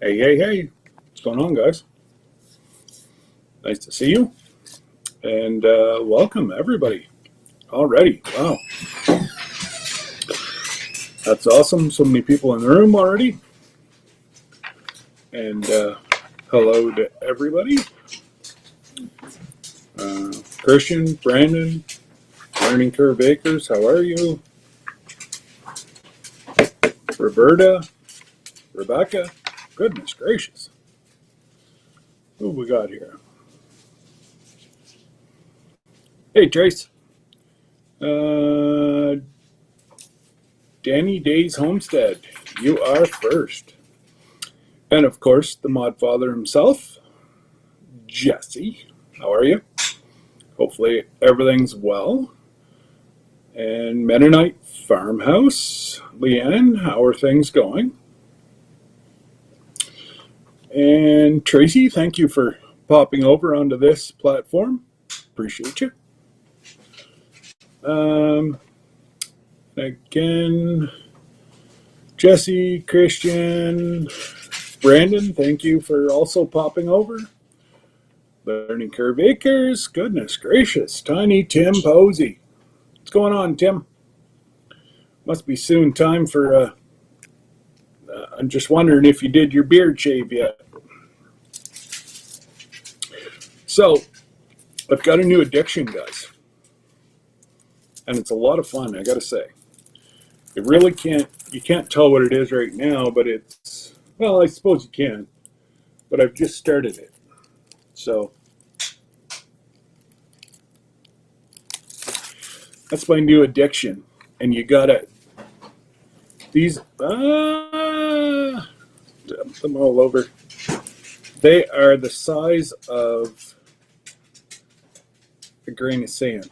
Hey, hey, hey. What's going on, guys? Nice to see you. And welcome, everybody. Already. Wow. That's awesome. So many people in the room already. And hello to everybody. Christian, Brandon, Learning Curve Acres, how are you? Roberta, Rebecca. Goodness gracious. Who we got here? Hey, Trace. Danny Days Homestead, you are first. And of course, the mod father himself, Jesse. How are you? Hopefully everything's well. And Mennonite Farmhouse, Leanne, how are things going? And Tracy, thank you for popping over onto this platform. Appreciate you. Again, Jesse, Christian, Brandon, thank you for also popping over. Learning Curve Acres, goodness gracious. Tiny Tim Posey. What's going on, Tim? Must be soon time for, I'm just wondering if you did your beard shave yet. So, I've got a new addiction, guys. And it's a lot of fun, I gotta say. It really you can't tell what it is right now, but it's, well, I suppose you can. But I've just started it. So, that's my new addiction. And you gotta, these, dump them all over. They are the size of a grain of sand.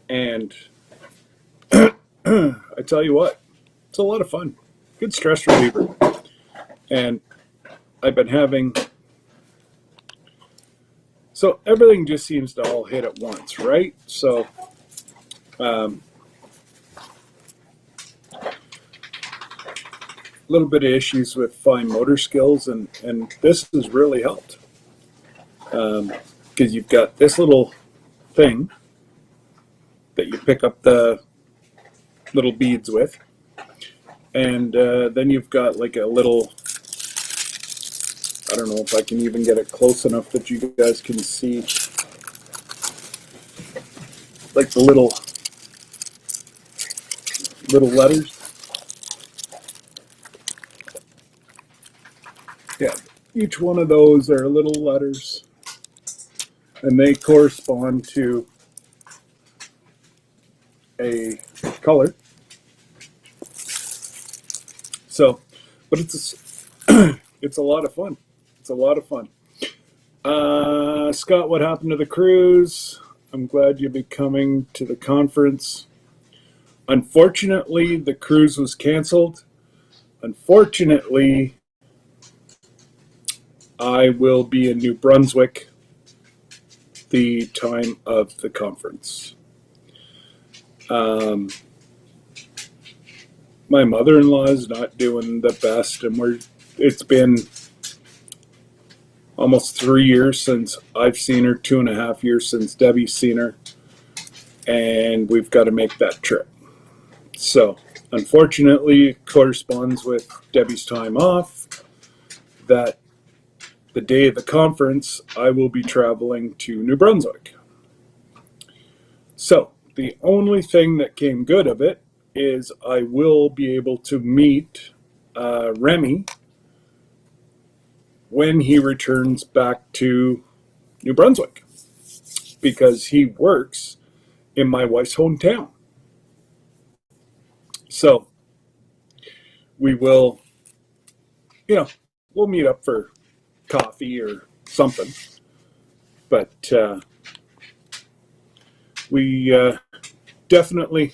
And I tell you what, it's a lot of fun. Good stress reliever. And I've been having, so everything just seems to all hit at once, right? So, a little bit of issues with fine motor skills, and this has really helped. Because you've got this little thing that you pick up the little beads with, and then you've got like a little, I don't know if I can even get it close enough that you guys can see, like the little letters. Yeah, each one of those are little letters, and they correspond to a color. So, but it's it's a lot of fun. It's a lot of fun. Scott, what happened to the cruise? I'm glad you'll be coming to the conference. Unfortunately, the cruise was canceled. Unfortunately, I will be in New Brunswick the time of the conference. My mother-in-law is not doing the best, and it's been almost 3 years since I've seen her, 2.5 years since Debbie's seen her, and we've got to make that trip. So, unfortunately, it corresponds with Debbie's time off, that the day of the conference, I will be traveling to New Brunswick. So, the only thing that came good of it is I will be able to meet Remy when he returns back to New Brunswick, because he works in my wife's hometown. So we will, we'll meet up for coffee or something. But we definitely,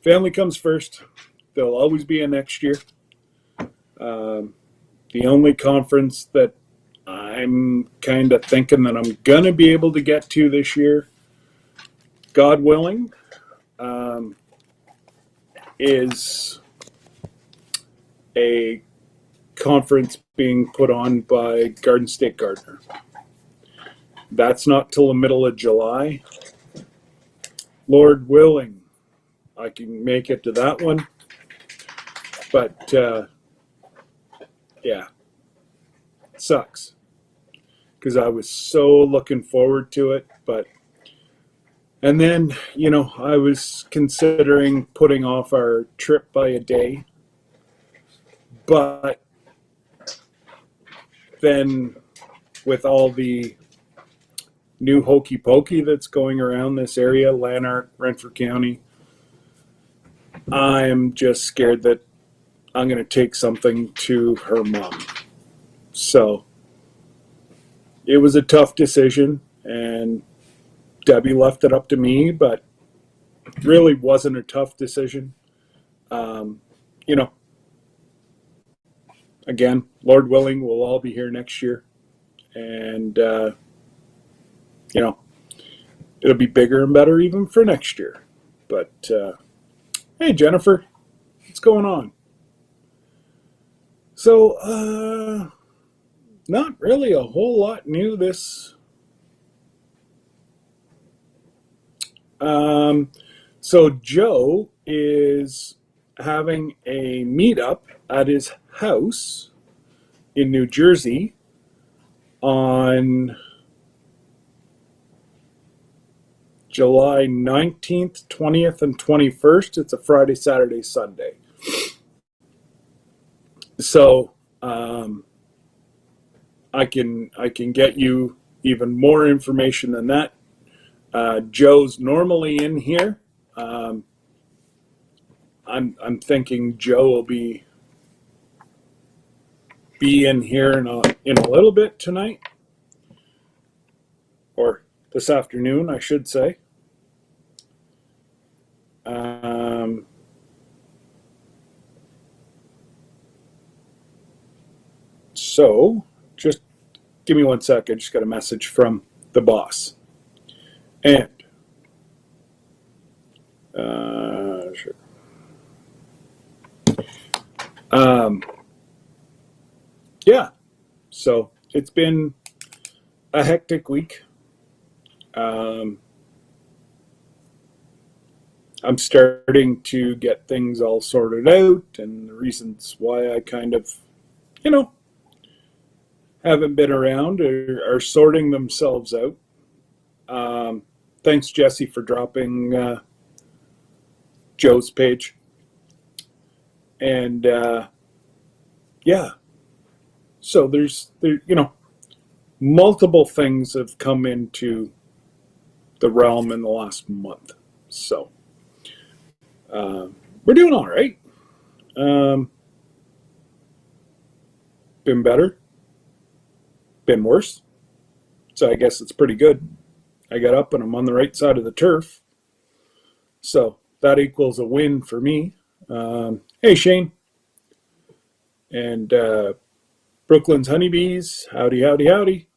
family comes first. There'll always be a next year. The only conference that I'm kind of thinking that I'm going to be able to get to this year, God willing, is a conference being put on by Garden State Gardener. That's not till the middle of July. Lord willing, I can make it to that one. But yeah, it sucks because I was so looking forward to it. And then, I was considering putting off our trip by a day. But then with all the new hokey pokey that's going around this area, Lanark, Renfrew County, I'm just scared that I'm going to take something to her mom. So it was a tough decision, and Debbie left it up to me, but it really wasn't a tough decision. You know, again, Lord willing, we'll all be here next year. And, it'll be bigger and better even for next year. But, hey, Jennifer, what's going on? So, not really a whole lot new this. So Joe is having a meetup at his house in New Jersey on July 19th, 20th, and 21st. It's a Friday, Saturday, Sunday. So I can get you even more information than that. Joe's normally in here. I'm thinking Joe will be in here in a little bit tonight, or this afternoon, I should say. So just give me 1 sec. I just got a message from the boss. And sure. Yeah, so it's been a hectic week. I'm starting to get things all sorted out, and the reasons why I kind of, haven't been around are sorting themselves out. Thanks, Jesse, for dropping Joe's page. And yeah, so there's multiple things have come into the realm in the last month. So we're doing all right. Been better, been worse. So I guess it's pretty good. I got up and I'm on the right side of the turf. So that equals a win for me. Hey, Shane. And Brooklyn's Honeybees. Howdy, howdy, howdy.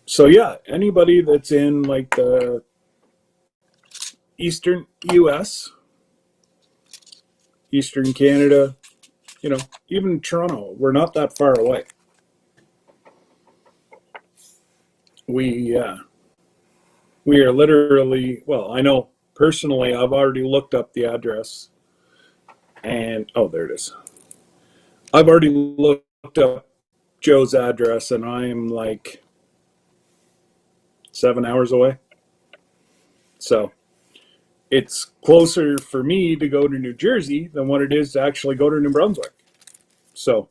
So yeah, anybody that's in like the Eastern US, Eastern Canada, even Toronto, we're not that far away. We are literally, well, I know personally, I've already looked up the address, and there it is. I've already looked up Joe's address, and I am like 7 hours away. So it's closer for me to go to New Jersey than what it is to actually go to New Brunswick. So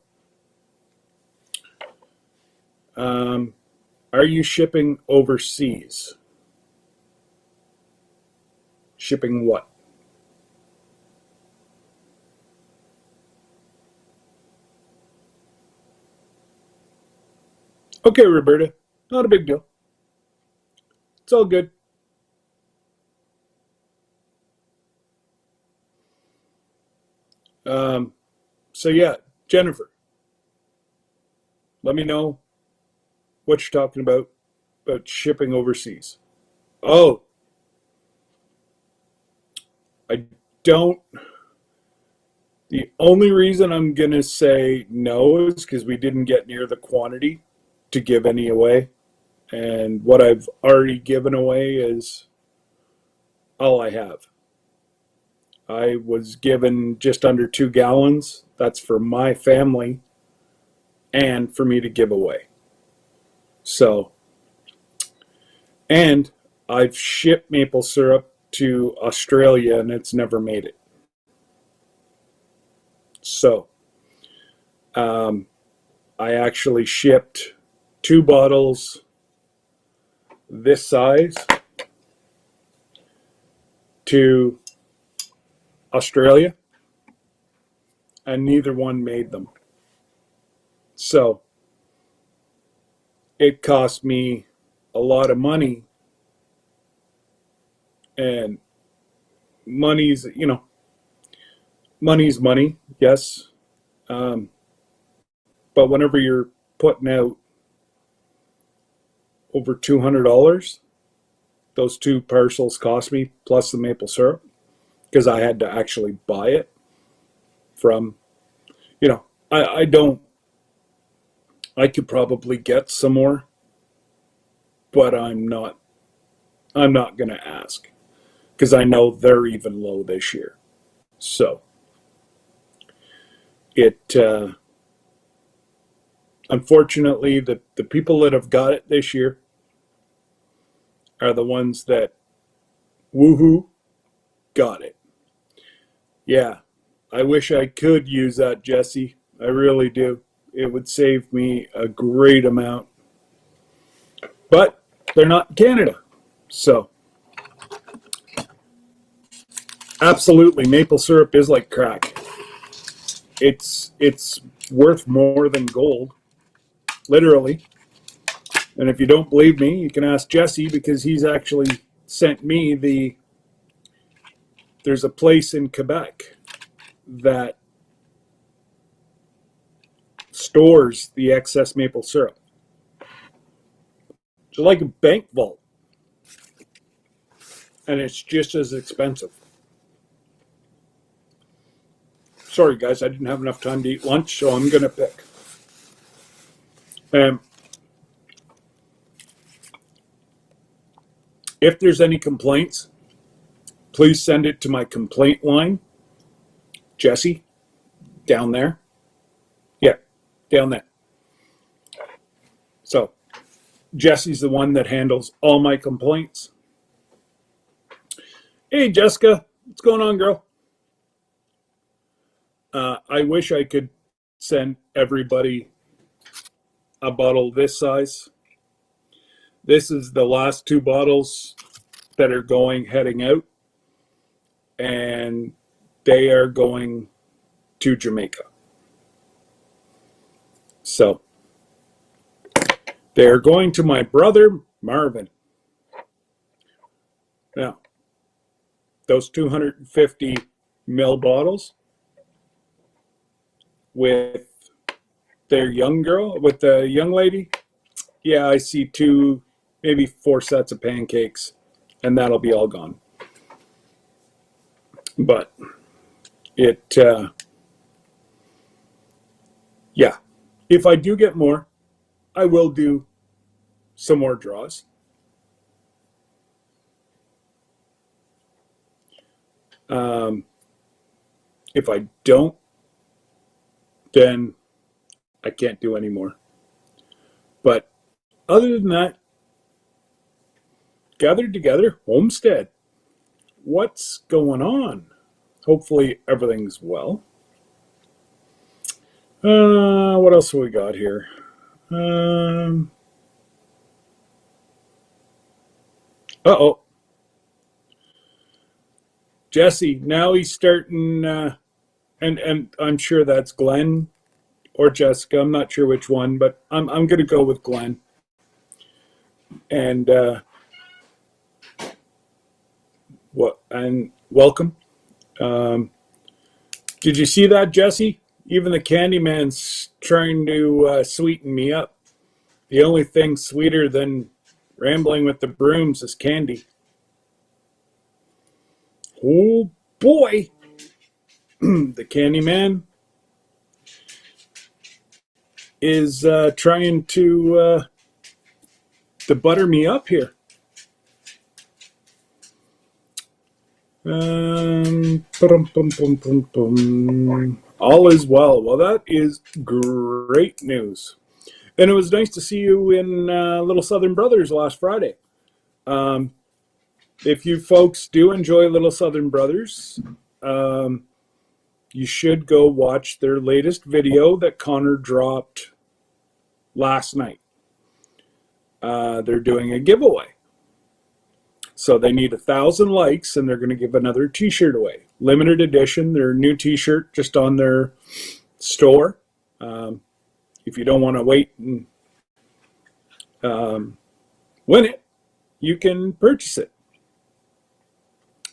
are you shipping overseas? Shipping what? Okay, Roberta, not a big deal. It's all good. So yeah, Jennifer, let me know what you're talking about shipping overseas. Oh, I don't. The only reason I'm going to say no is because we didn't get near the quantity to give any away. And what I've already given away is all I have. I was given just under 2 gallons. That's for my family and for me to give away. So, and I've shipped maple syrup to Australia and it's never made it. So, I actually shipped 2 bottles this size to Australia, and neither one made them. So it cost me a lot of money, and money's, money's money, yes. But whenever you're putting out over $200, those 2 parcels cost me, plus the maple syrup, because I had to actually buy it from, I don't, I could probably get some more, but I'm not going to ask, because I know they're even low this year. So it, unfortunately, the people that have got it this year are the ones that woohoo got it. Yeah, I wish I could use that, Jesse. I really do. It would save me a great amount. But they're not in Canada. So, absolutely, maple syrup is like crack. It's worth more than gold, literally. And if you don't believe me, you can ask Jesse, because he's actually sent me there's a place in Quebec that stores the excess maple syrup. It's like a bank vault. And it's just as expensive. Sorry, guys, I didn't have enough time to eat lunch, so I'm going to pick. If there's any complaints, please send it to my complaint line. Jesse, down there. Yeah, down there. So, Jesse's the one that handles all my complaints. Hey, Jessica, what's going on, girl? I wish I could send everybody a bottle this size. This is the last 2 bottles that are heading out, and they are going to Jamaica. So they're going to my brother Marvin. Now, those 250 ml bottles with their with the young lady, yeah, I see 2, maybe 4 sets of pancakes, and that'll be all gone. But it, yeah, if I do get more, I will do some more draws. If I don't, then I can't do any more. But other than that, gathered together, homestead. What's going on? Hopefully everything's well. What else have we got here? Uh-oh. Jesse, now he's starting, and I'm sure that's Glenn or Jessica. I'm not sure which one, but I'm going to go with Glenn. And welcome. Did you see that, Jesse? Even the Candyman's trying to sweeten me up. The only thing sweeter than rambling with the brooms is candy. Oh boy, the Candyman is trying to butter me up here. All is well. Well, that is great news. And it was nice to see you in Little Southern Brothers last Friday. If you folks do enjoy Little Southern Brothers, you should go watch their latest video that Connor dropped last night. They're doing a giveaway. So they need 1,000 likes, and they're going to give another t-shirt away. Limited edition, their new t-shirt just on their store. If you don't want to wait and win it, you can purchase it.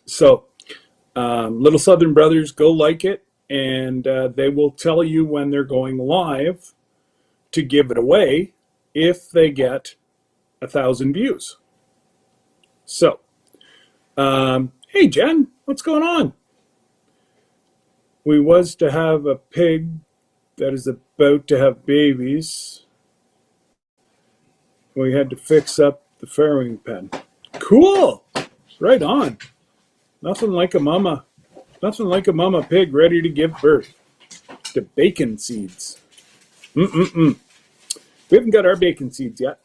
So Little Southern Brothers, go like it, and they will tell you when they're going live to give it away if they get 1,000 views. So, hey Jen, what's going on? We was to have a pig that is about to have babies. We had to fix up the farrowing pen. Cool, right on. Nothing like a mama pig ready to give birth to bacon seeds. We haven't got our bacon seeds yet.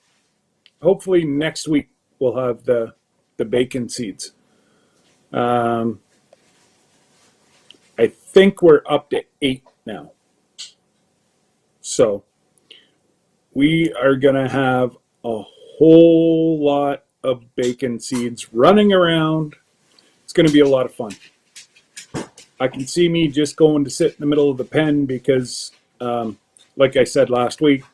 Hopefully next week we'll have the bacon seeds. I think we're up to 8 now. So we are going to have a whole lot of bacon seeds running around. It's going to be a lot of fun. I can see me just going to sit in the middle of the pen because, like I said last week,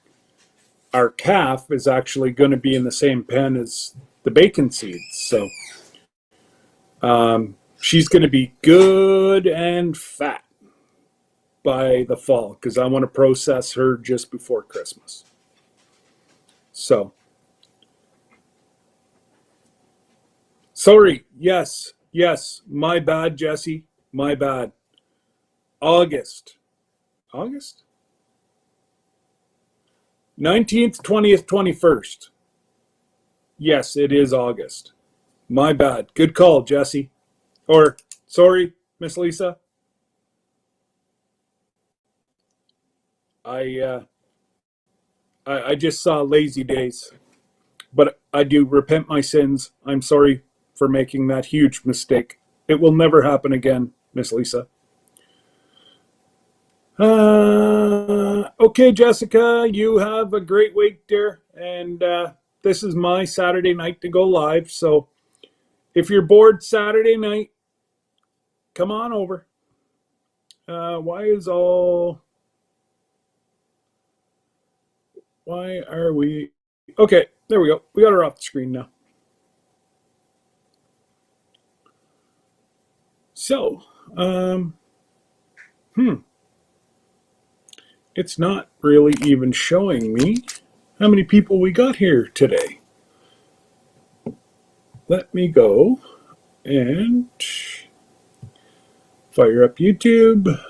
our calf is actually going to be in the same pen as the bacon seeds. So she's going to be good and fat by the fall because I want to process her just before Christmas. So, sorry, yes, my bad, Jesse, my bad. August? 19th, 20th, 21st. Yes, it is August. My bad. Good call, Jesse. Or, sorry, Miss Lisa. I just saw Lazy Days. But I do repent my sins. I'm sorry for making that huge mistake. It will never happen again, Miss Lisa. Okay, Jessica, you have a great week, dear. And this is my Saturday night to go live. So if you're bored Saturday night, come on over. Why are we... Okay, there we go. We got her off the screen now. So, it's not really even showing me how many people we got here today. Let me go and fire up YouTube,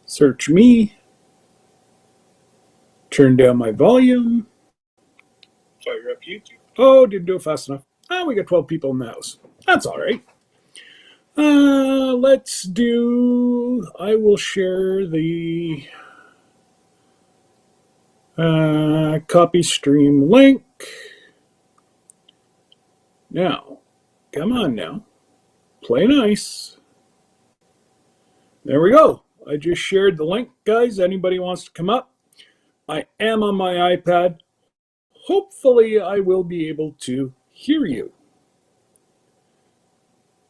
search me, turn down my volume, fire up YouTube. Oh, didn't do it fast enough. We got 12 people in the house. That's all right. Let's do... I will share the copy stream link. Now, come on now. Play nice. There we go. I just shared the link, guys. Anybody wants to come up? I am on my iPad. Hopefully, I will be able to hear you.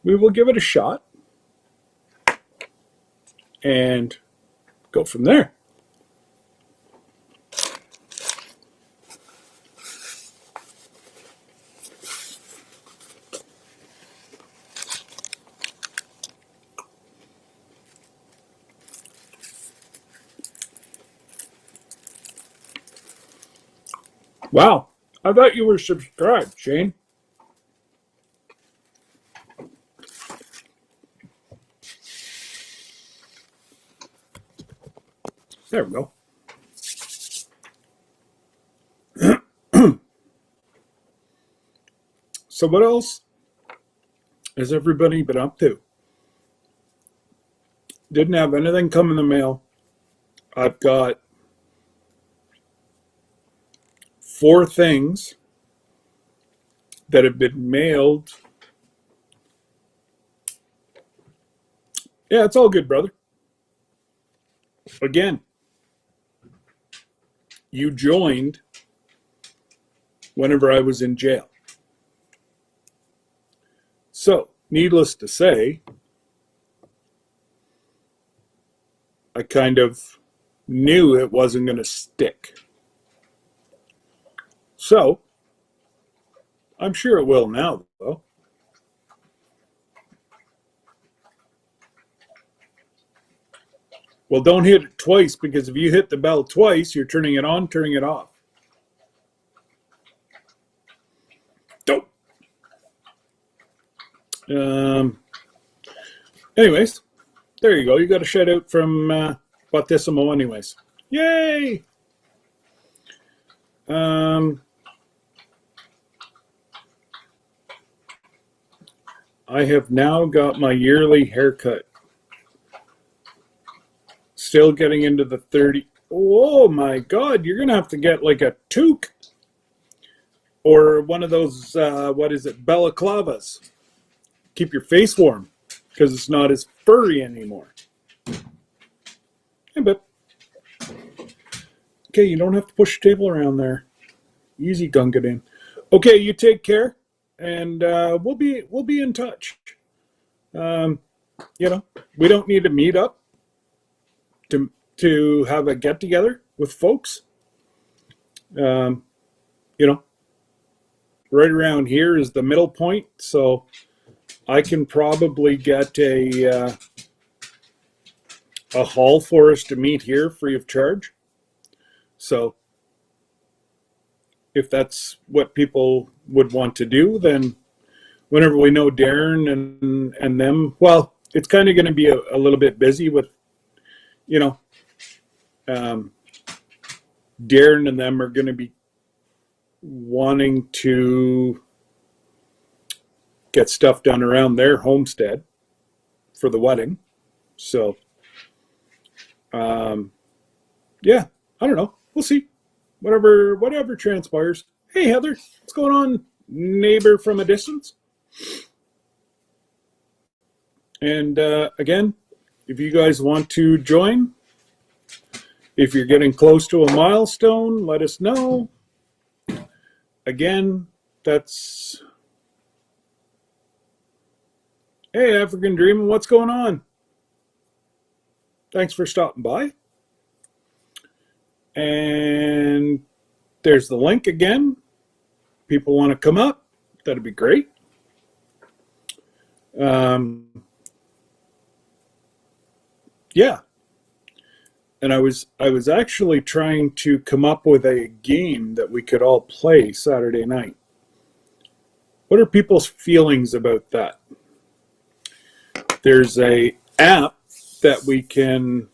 We will give it a shot and go from there. Wow, I thought you were subscribed, Shane. There we go. So what else has everybody been up to? Didn't have anything come in the mail. I've got 4 things that have been mailed. Yeah, it's all good, brother. Again, you joined whenever I was in jail. So, needless to say, I kind of knew it wasn't going to stick. So, I'm sure it will now, though. Well, don't hit it twice, because if you hit the bell twice, you're turning it on, turning it off. Don't. Anyways, there you go. You got a shout out from Bautissimo anyways. Yay! I have now got my yearly haircut. Still getting into the 30. Oh my God, you're going to have to get like a toque. Or one of those, what is it, balaclavas. Keep your face warm, because it's not as furry anymore. Hey, but okay, you don't have to push the table around there. Easy, Gungadin. Okay, you take care, and we'll be in touch. You know, we don't need to meet up to have a get together with folks. You know, right around here is the middle point, so I can probably get a hall for us to meet here free of charge. So if that's what people would want to do, then whenever we know Darren and them, well, it's kind of going to be a little bit busy with, you know, Darren and them are going to be wanting to get stuff done around their homestead for the wedding. So, yeah, I don't know. We'll see. Whatever transpires. Hey, Heather, what's going on, neighbor from a distance? And again, if you guys want to join, if you're getting close to a milestone, let us know. Again, that's... Hey, African Dreaming, what's going on? Thanks for stopping by. And there's the link again. People want to come up, that'd be great. Yeah. And I was actually trying to come up with a game that we could all play Saturday night. What are people's feelings about that? There's a app that we can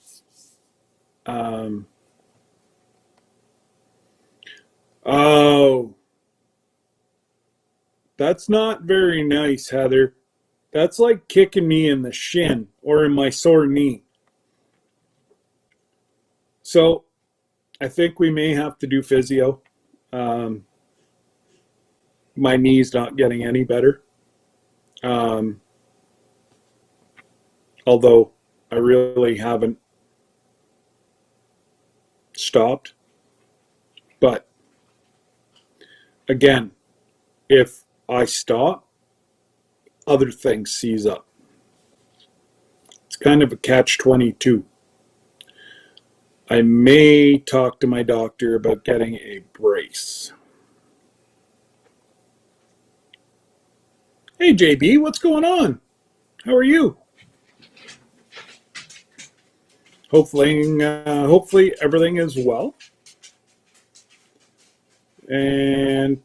oh, that's not very nice, Heather. That's like kicking me in the shin or in my sore knee. So I think we may have to do physio. My knee's not getting any better. Although I really haven't stopped. But again, if I stop, other things seize up. It's kind of a catch-22. I may talk to my doctor about getting a brace. Hey, JB, what's going on? How are you? Hopefully everything is well. And,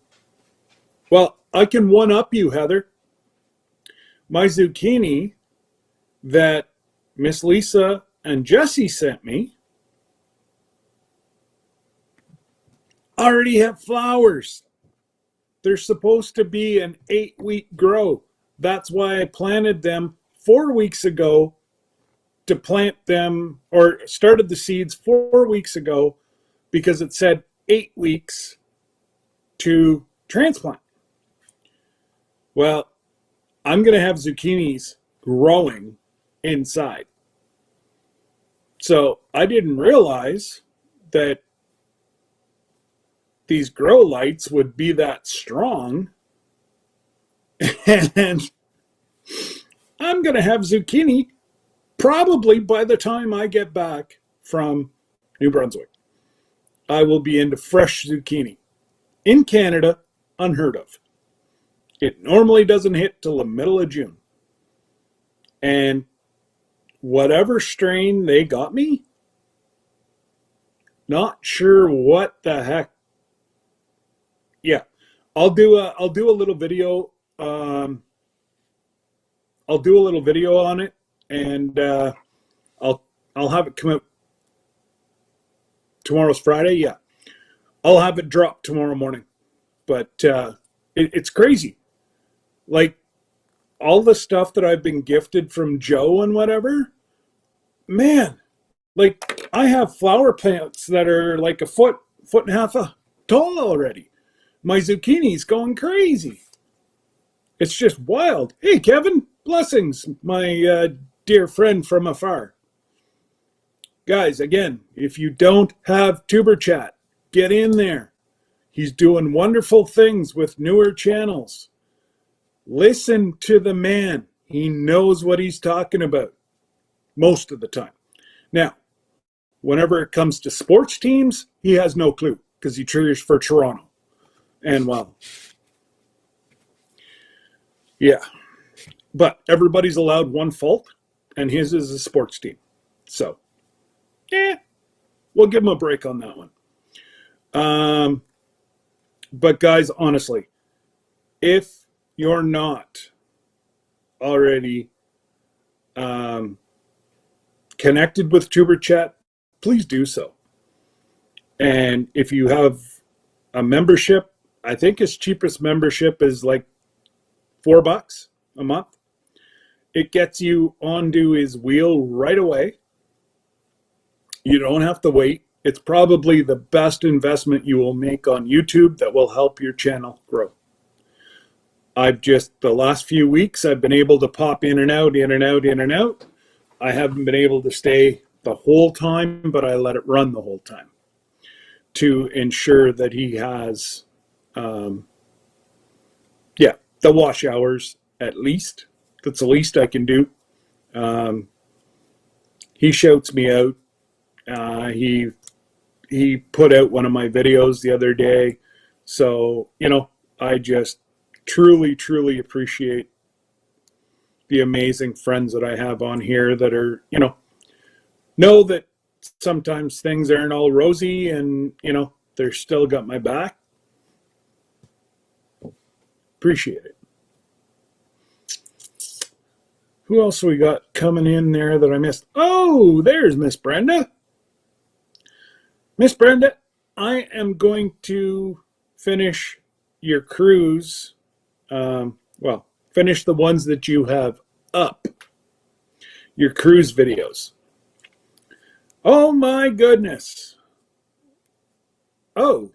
well, I can one-up you, Heather. My zucchini that Miss Lisa and Jesse sent me already have flowers. They're supposed to be an 8-week grow. That's why I planted them 4 weeks ago to plant them, or started the seeds 4 weeks ago because it said 8 weeks to transplant. Well, I'm going to have zucchinis growing inside. So I didn't realize that these grow lights would be that strong. And I'm going to have zucchini probably by the time I get back from New Brunswick. I will be into fresh zucchini. In Canada, unheard of. It normally doesn't hit till the middle of June. And whatever strain they got me, not sure what the heck. Yeah, I'll do a little video. I'll do a little video on it, and I'll have it come out. Tomorrow's Friday. Yeah, I'll have it drop tomorrow morning. But it's crazy. Like all the stuff that I've been gifted from Joe and whatever, man. Like I have flower plants that are like a foot and a half tall already. My zucchini's going crazy. It's just wild. Hey, Kevin, blessings, my dear friend from afar. Guys, again, if you don't have Tuber Chat, get in there. He's doing wonderful things with newer channels. Listen to the man. He knows what he's talking about most of the time. Now, whenever it comes to sports teams, he has no clue because he cheers for Toronto. And well, yeah. But everybody's allowed one fault, and his is a sports team. So, yeah, we'll give him a break on that one. But guys, honestly, if you're not already connected with Tuber Chat, please do so. And if you have a membership, I think his cheapest membership is like $4 a month. It gets you onto his wheel right away. You don't have to wait. It's probably the best investment you will make on YouTube that will help your channel grow. The last few weeks, I've been able to pop in and out, in and out, in and out. I haven't been able to stay the whole time, but I let it run the whole time to ensure that he has, the wash hours at least. That's the least I can do. He shouts me out. He put out one of my videos the other day. So, I just truly, truly appreciate the amazing friends that I have on here that are, know that sometimes things aren't all rosy and, they're still got my back. Appreciate it. Who else we got coming in there that I missed? Oh, there's Miss Brenda. Miss Brenda, I am going to finish your cruise. Finish the ones that you have up. Your cruise videos. Oh my goodness. Oh.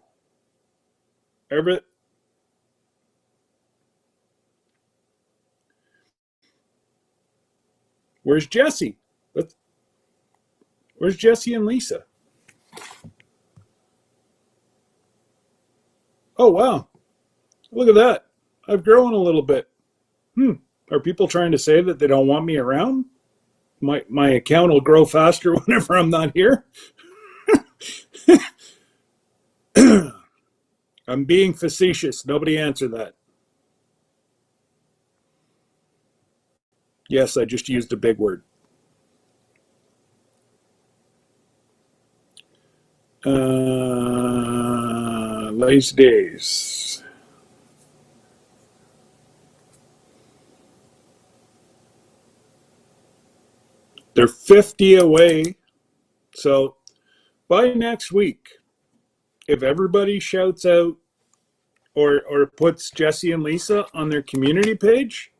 Where's Jesse? Where's Jesse and Lisa? Oh, wow. Look at that. I've grown a little bit. Are people trying to say that they don't want me around? My account will grow faster whenever I'm not here? I'm being facetious. Nobody answer that. Yes, I just used a big word. Lazy days. They're 50 away. So by next week, if everybody shouts out or puts Jesse and Lisa on their community page,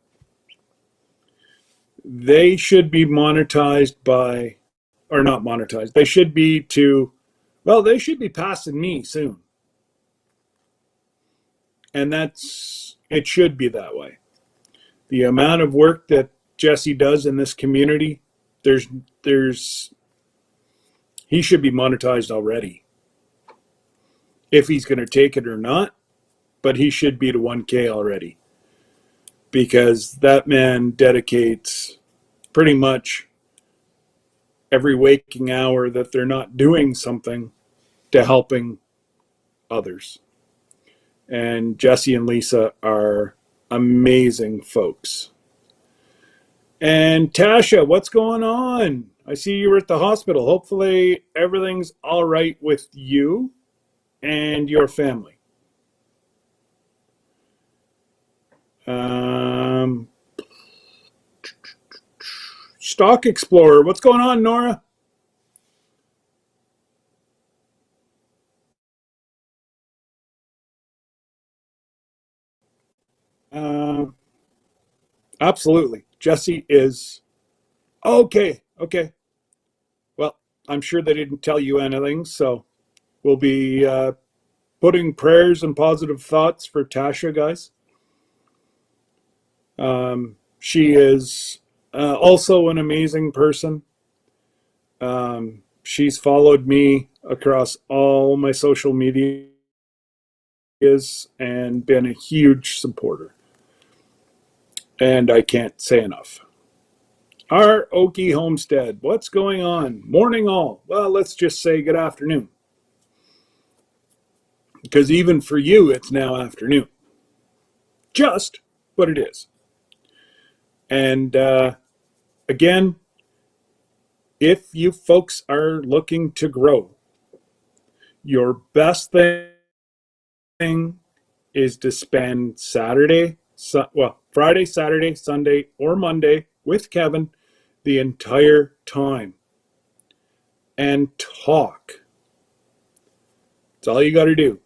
they should be monetized by, or not monetized, they should be they should be passing me soon. And it should be that way. The amount of work that Jesse does in this community, he should be monetized already. If he's going to take it or not, but he should be to 1K already. Because that man dedicates pretty much every waking hour that they're not doing something to helping others. And Jesse and Lisa are amazing folks. And Tasha, what's going on? I see you were at the hospital. Hopefully everything's all right with you and your family. Stock Explorer, what's going on, Nora? Absolutely. Jesse is okay. Well, I'm sure they didn't tell you anything, so we'll be putting prayers and positive thoughts for Tasha, guys. She is also an amazing person. She's followed me across all my social medias and been a huge supporter. And I can't say enough. Our Okie Homestead, what's going on? Morning all. Well, let's just say good afternoon. Because even for you, it's now afternoon. Just, but it is. And again, if you folks are looking to grow, your best thing is to spend Friday, Saturday, Sunday, or Monday with Kevin the entire time and talk. That's all you got to do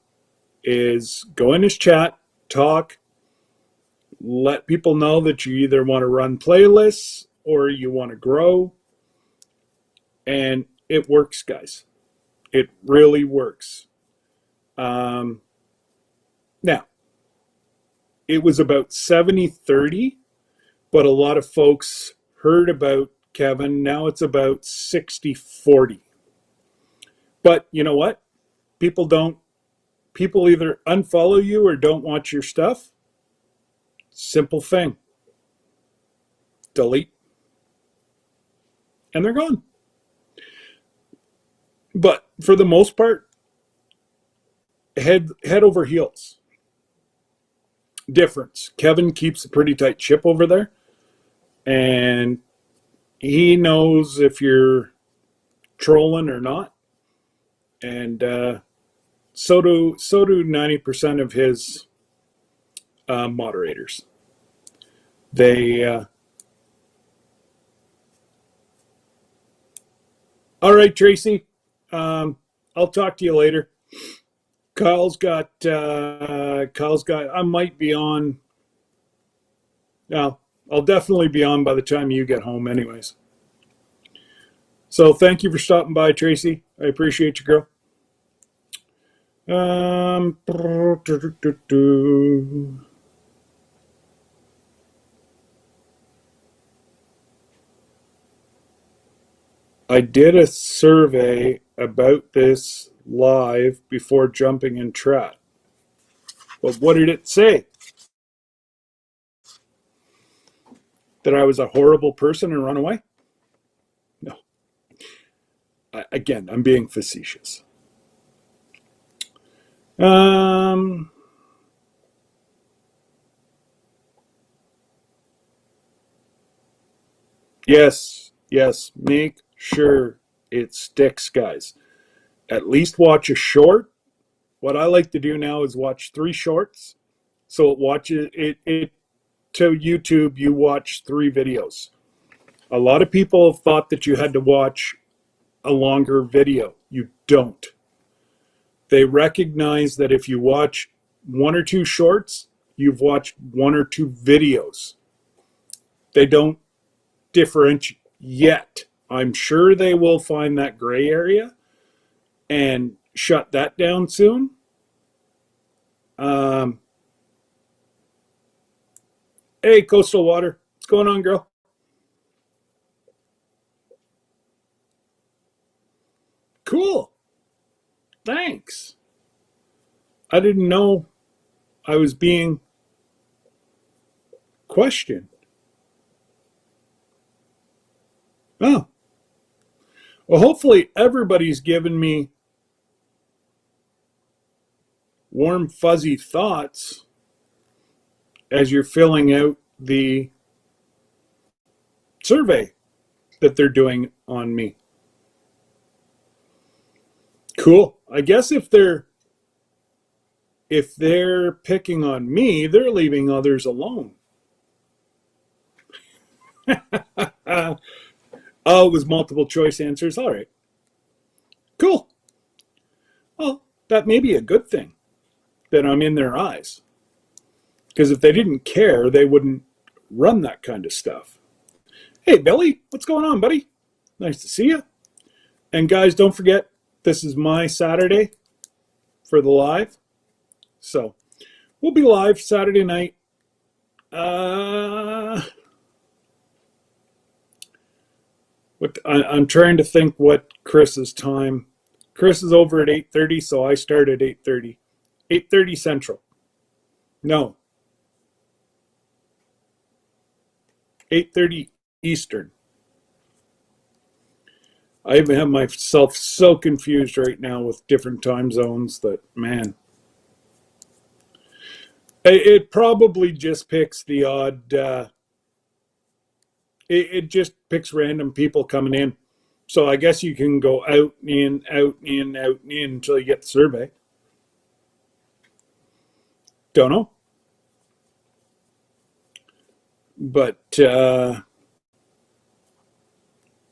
is go in his chat, talk, let people know that you either want to run playlists or you want to grow. And it works, guys. It really works. Now, it was about 70-30, but a lot of folks heard about Kevin. Now it's about 60-40. But you know what? People either unfollow you or don't watch your stuff. Simple thing. Delete. And they're gone. But for the most part, head over heels. Difference. Kevin keeps a pretty tight ship over there. And he knows if you're trolling or not. And so do 90% of his moderators. They all right, Tracy. I'll talk to you later. Kyle's got. I might be on. No, I'll definitely be on by the time you get home, anyways. So thank you for stopping by, Tracy. I appreciate you, girl. I did a survey about this live before jumping in chat. But what did it say? That I was a horrible person and run away? No. Again, I'm being facetious. Yes, make sure it sticks, guys. At least watch a short. What I like to do now is watch 3 shorts. So it watches it to YouTube, you watch 3 videos. A lot of people thought that you had to watch a longer video. You don't. They recognize that if you watch one or two shorts, you've watched one or two videos. They don't differentiate yet. I'm sure they will find that gray area and shut that down soon. Hey, Coastal Water, what's going on, girl? Cool. Thanks. I didn't know I was being questioned. Oh. Well, hopefully everybody's given me warm, fuzzy thoughts as you're filling out the survey that they're doing on me. Cool. I guess if they're picking on me, they're leaving others alone. Oh, it was multiple choice answers. All right. Cool. Well, that may be a good thing that I'm in their eyes. Because if they didn't care, they wouldn't run that kind of stuff. Hey, Billy, what's going on, buddy? Nice to see you. And guys, don't forget, this is my Saturday for the live. So we'll be live Saturday night. I'm trying to think what Chris's time. Chris is over at 8:30, so I start at 8:30. 8:30 Central. No. 8:30 Eastern. I even have myself so confused right now with different time zones that, man. It probably just picks the odd, it just picks random people coming in. So I guess you can go out and in, out and in, out and in until you get the survey. Don't know. But,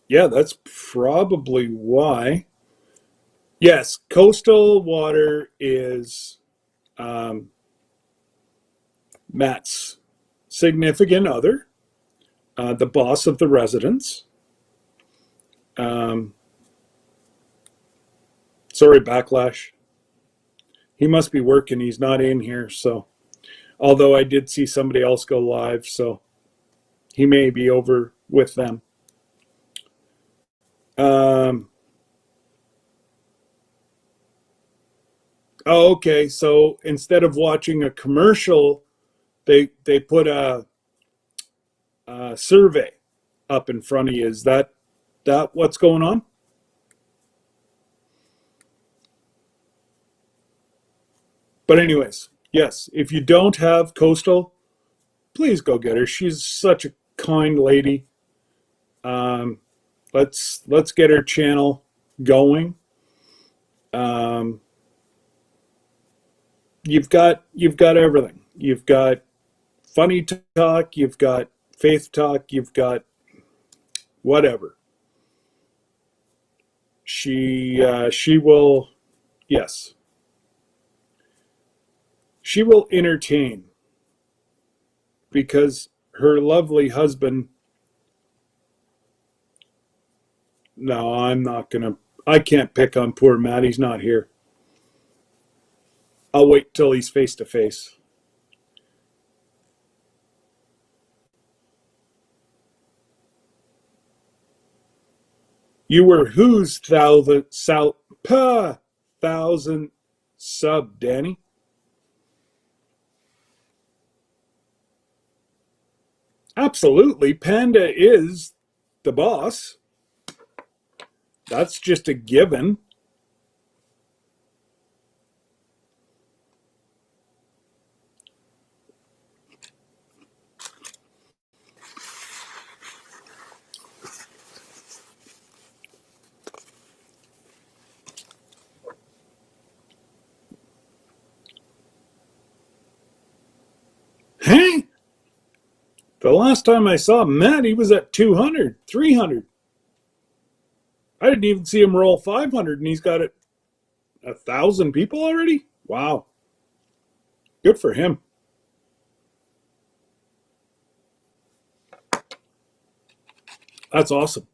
yeah, that's probably why. Yes, Coastal Water is Matt's significant other, the boss of the residence. Sorry, Backlash. He must be working. He's not in here. So, although I did see somebody else go live, so he may be over with them. Oh, okay. So instead of watching a commercial, they put a survey up in front of you. Is that what's going on? But anyways, yes, if you don't have Coastal, please go get her. She's such a kind lady. Let's get her channel going. You've got everything. You've got funny talk, you've got faith talk, you've got whatever. She will, yes. She will entertain because her lovely husband. No, I'm not gonna. I can't pick on poor Matt. He's not here. I'll wait till he's face to face. You were whose thousand sub, Danny? Absolutely. Panda is the boss. That's just a given. Hey, the last time I saw Matt, he was at 200, 300. I didn't even see him roll 500, and he's got it 1,000 people already? Wow. Good for him. That's awesome.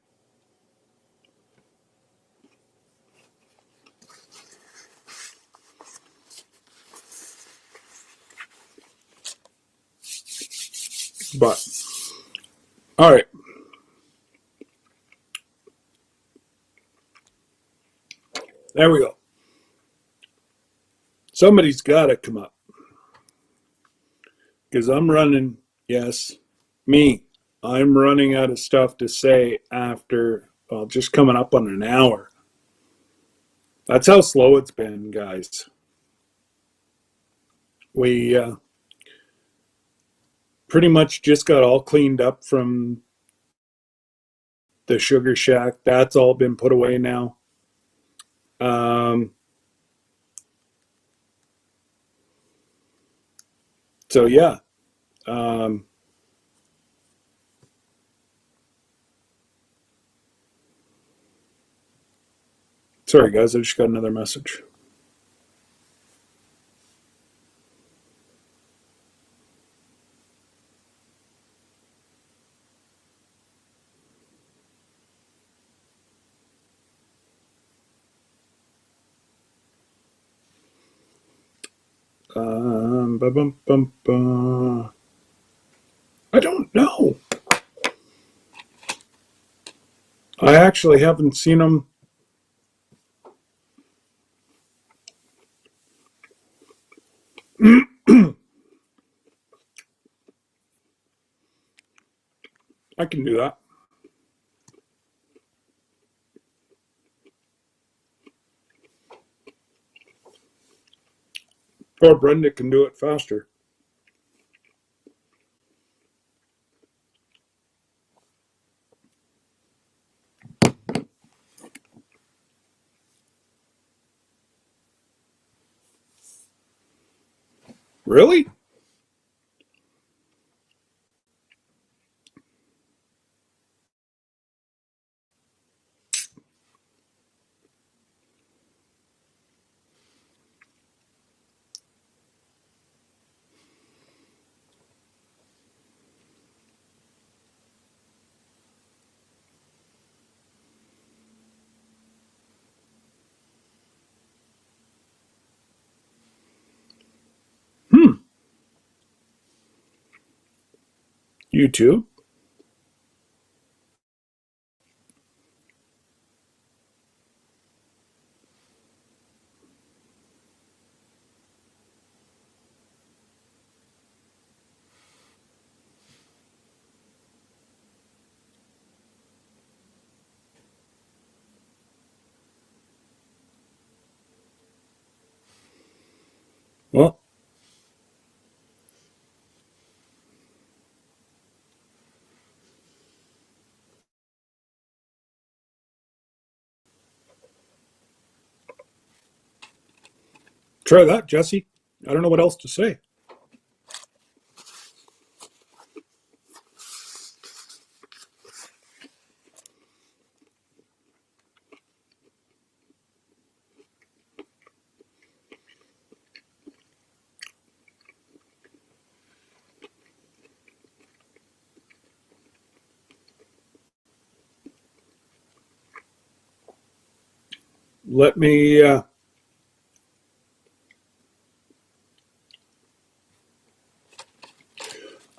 But, all right. There we go. Somebody's got to come up. Because I'm running, yes, me. I'm running out of stuff to say after, well, just coming up on an hour. That's how slow it's been, guys. We pretty much just got all cleaned up from the sugar shack. That's all been put away now. So yeah. Sorry guys, I just got another message. I don't know. I actually haven't seen them. I can do that. Or Brenda can do it faster. Really? YouTube? Well, try that, Jesse. I don't know what else to say. Let me.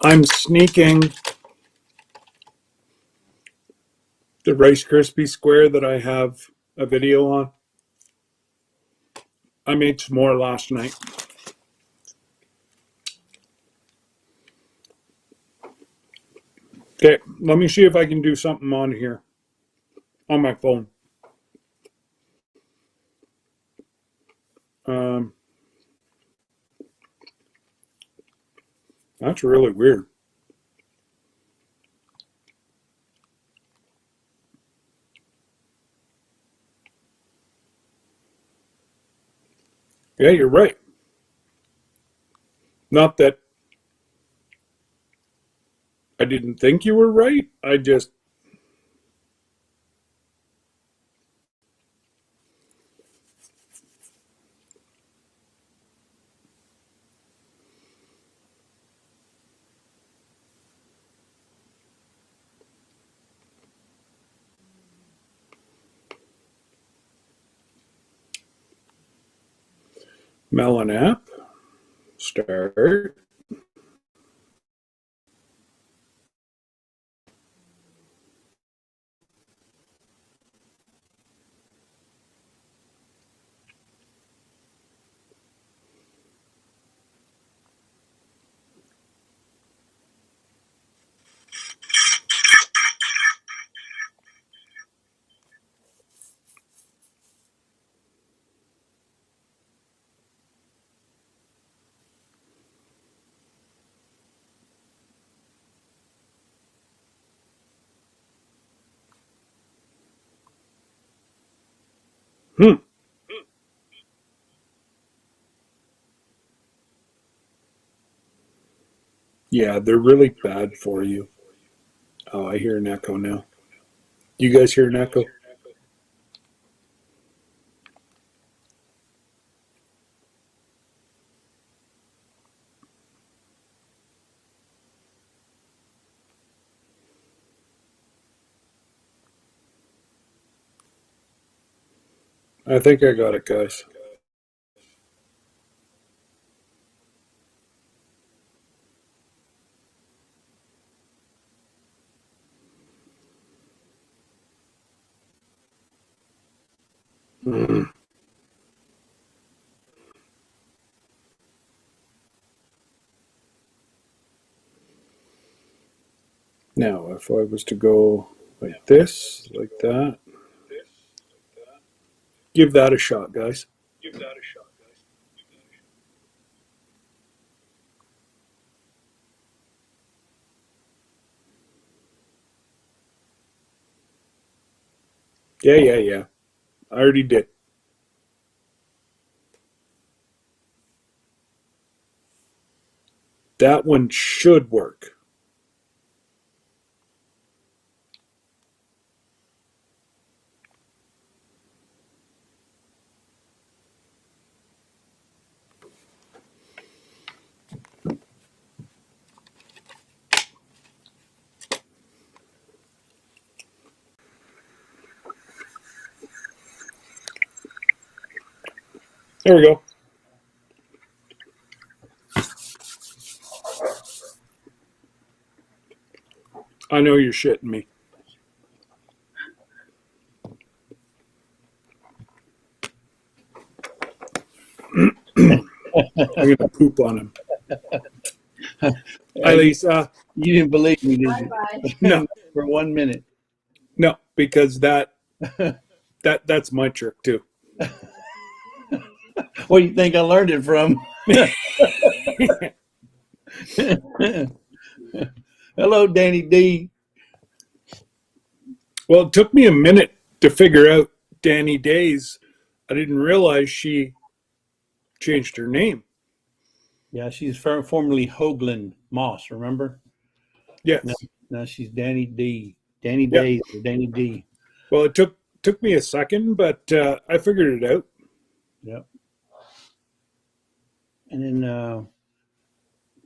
I'm sneaking the Rice Krispie square that I have a video on. I made some more last night. Okay, let me see if I can do something on here on my phone. Um, that's really weird. Yeah, you're right. Not that I didn't think you were right. I just. Melon app. Start. Hmm. Yeah, they're really bad for you. Oh, I hear an echo now. You guys hear an echo? I think I got it, guys. Mm. Now, if I was to go like this, like that, give that a shot, guys. Yeah, yeah, yeah. I already did. That one should work. There we go. I know you're shitting me. I'm gonna poop on him. Hi, You, Lisa. you didn't believe me, did you? No, For 1 minute. no, because that's my trick too. Where do you think I learned it from? Hello, Danny D. Well, it took me a minute to figure out Danny Days. I didn't realize she changed her name. Yeah, she's formerly Hoagland Moss, remember? Now, Yes. now she's Danny D. Danny Yeah. Days or Danny D. Well, it took me a second, but I figured it out. Yep. And then,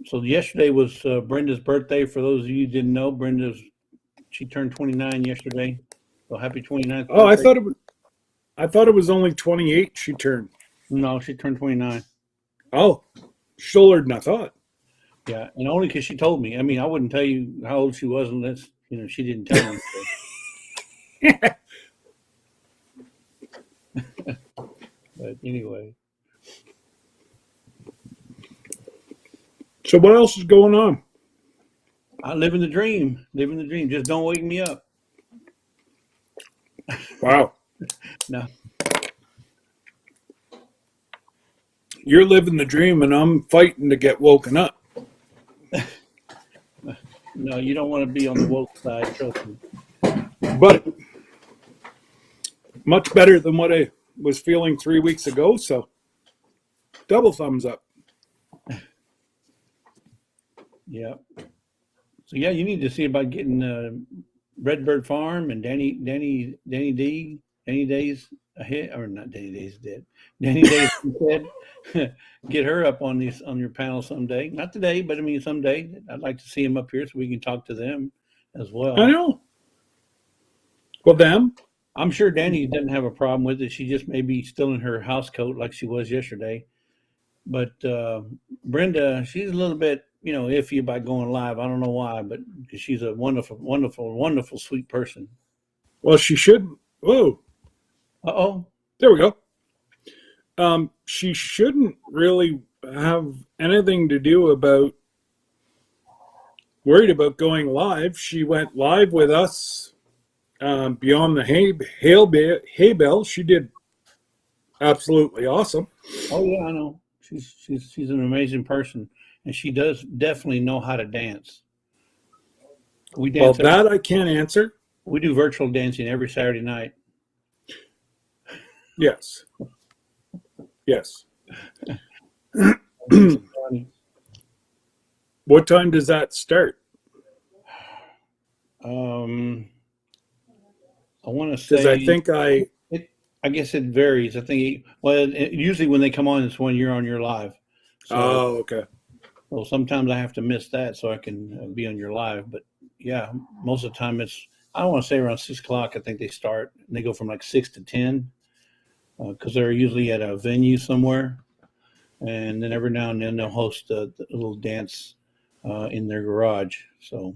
so yesterday was Brenda's birthday. For those of you who didn't know, she turned 29 yesterday. So happy 29th Oh, birthday. I thought it was only 28 she turned. No, she turned 29. Oh, she's older than I thought. Yeah, and only because she told me. I mean, I wouldn't tell you how old she was unless she didn't tell me. So. But anyway, So what else is going on? I live in the dream. Living the dream. Just don't wake me up. Wow. No, You're living the dream and I'm fighting to get woken up. no, you don't want to be on the woke side. Trust me. But much better than what I was feeling 3 weeks ago. So double thumbs up. Yeah. So yeah, you need to see about getting Redbird Farm and Danny D, Danny Days ahead, or not Danny Days dead. Danny Days said, get her up on your panel someday. Not today, but I mean someday. I'd like to see them up here so we can talk to them as I well. know. Well, them. I'm sure Danny doesn't have a problem with it. She just may be still in her house coat like she was yesterday. But Brenda, she's a little bit, iffy about going live. I don't know why, but 'cause she's a wonderful, wonderful, wonderful, sweet person. Well, she shouldn't. Whoa, Uh oh. there we go. She shouldn't really have anything to do about worried about going live. She went live with us beyond the hay bale. She did absolutely awesome. Oh yeah, I know. She's an amazing person, and she does definitely know how to dance. We Well, dance. that I can't answer. We do virtual dancing every Saturday night. Yes, yes. It's funny. What time does that start? Um, I want to Because I say think I. it. I guess it varies. I think usually when they come on, it's when you're on your live. So, Oh, okay. well, sometimes I have to miss that so I can be on your live. But yeah, most of the time it's. I want to say around 6 o'clock. I think they start, and they go from like 6 to 10 because they're usually at a venue somewhere, and then every now and then they'll host a little dance in their garage. So,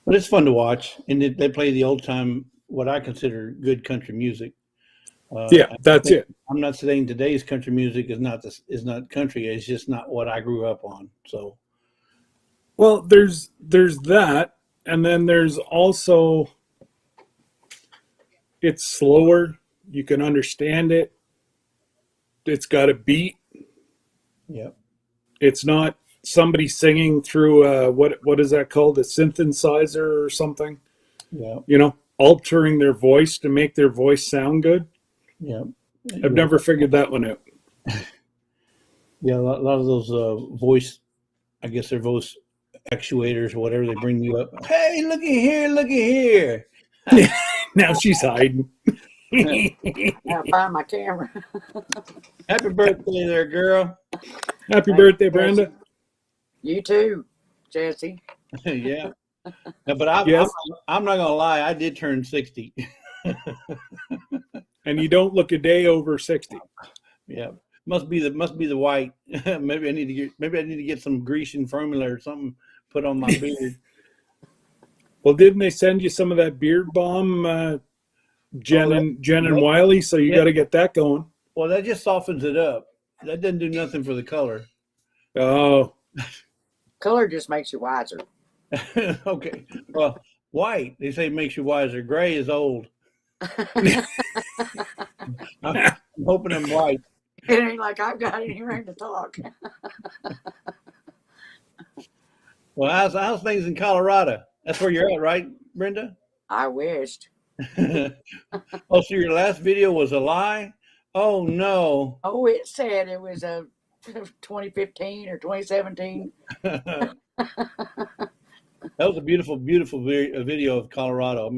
but it's fun to watch, and they play the old time, what I consider good country music. Yeah, I that's think it. I'm not saying today's country music is not country. It's just not what I grew up on. So Well, there's that, and then there's also it's slower. You can understand it. It's got a beat. yeah, It's not somebody singing through what is that called? A synthesizer or something? yeah, Altering their voice to make their voice sound good. yeah, I've yeah. never figured that one out. Yeah, a lot of those voice, I guess they're voice actuators or whatever. They bring you up. Hey, looky here, looky here. Now she's hiding. I'll find my camera. Happy birthday, there, girl. Happy Thank birthday, you, Jesse. Brenda. You too, Jesse. Yeah. Yeah, but I'm Yes, I'm not gonna lie. I did turn 60. and you don't look a day over 60. Yeah, must be the white. Maybe I need to get some Grecian formula or something put on my beard. Well, didn't they send you some of that beard balm, Oh, Jen and that Wiley? So you yeah. got to get that going. Well, that just softens it up. That doesn't do nothing for the color. Oh, Color just makes you wiser. Okay. Well, white they say makes you wiser. Gray is old. I'm hoping I'm white. It ain't like I've got any room to talk. Well, how's things in Colorado? That's where you're at, right, Brenda? I wished. Oh, so your last video was a lie? Oh no. Oh, it said it was a 2015 or 2017. That was a beautiful, beautiful video of Colorado.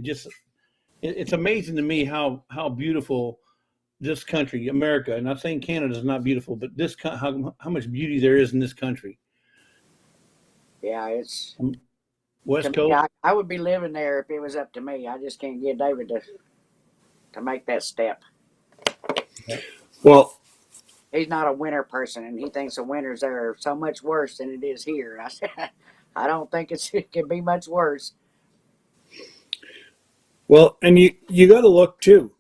Just it's amazing to me how beautiful this country, America, and I'm saying Canada is not beautiful, but how much beauty there is in this country. Yeah, it's to West me. Coast. I would be living there if it was up to me. I just can't get David to make that step. well, He's not a winter person, and he thinks the winters there are so much worse than it is here. I said, I don't think it can be much worse. and you got to look too.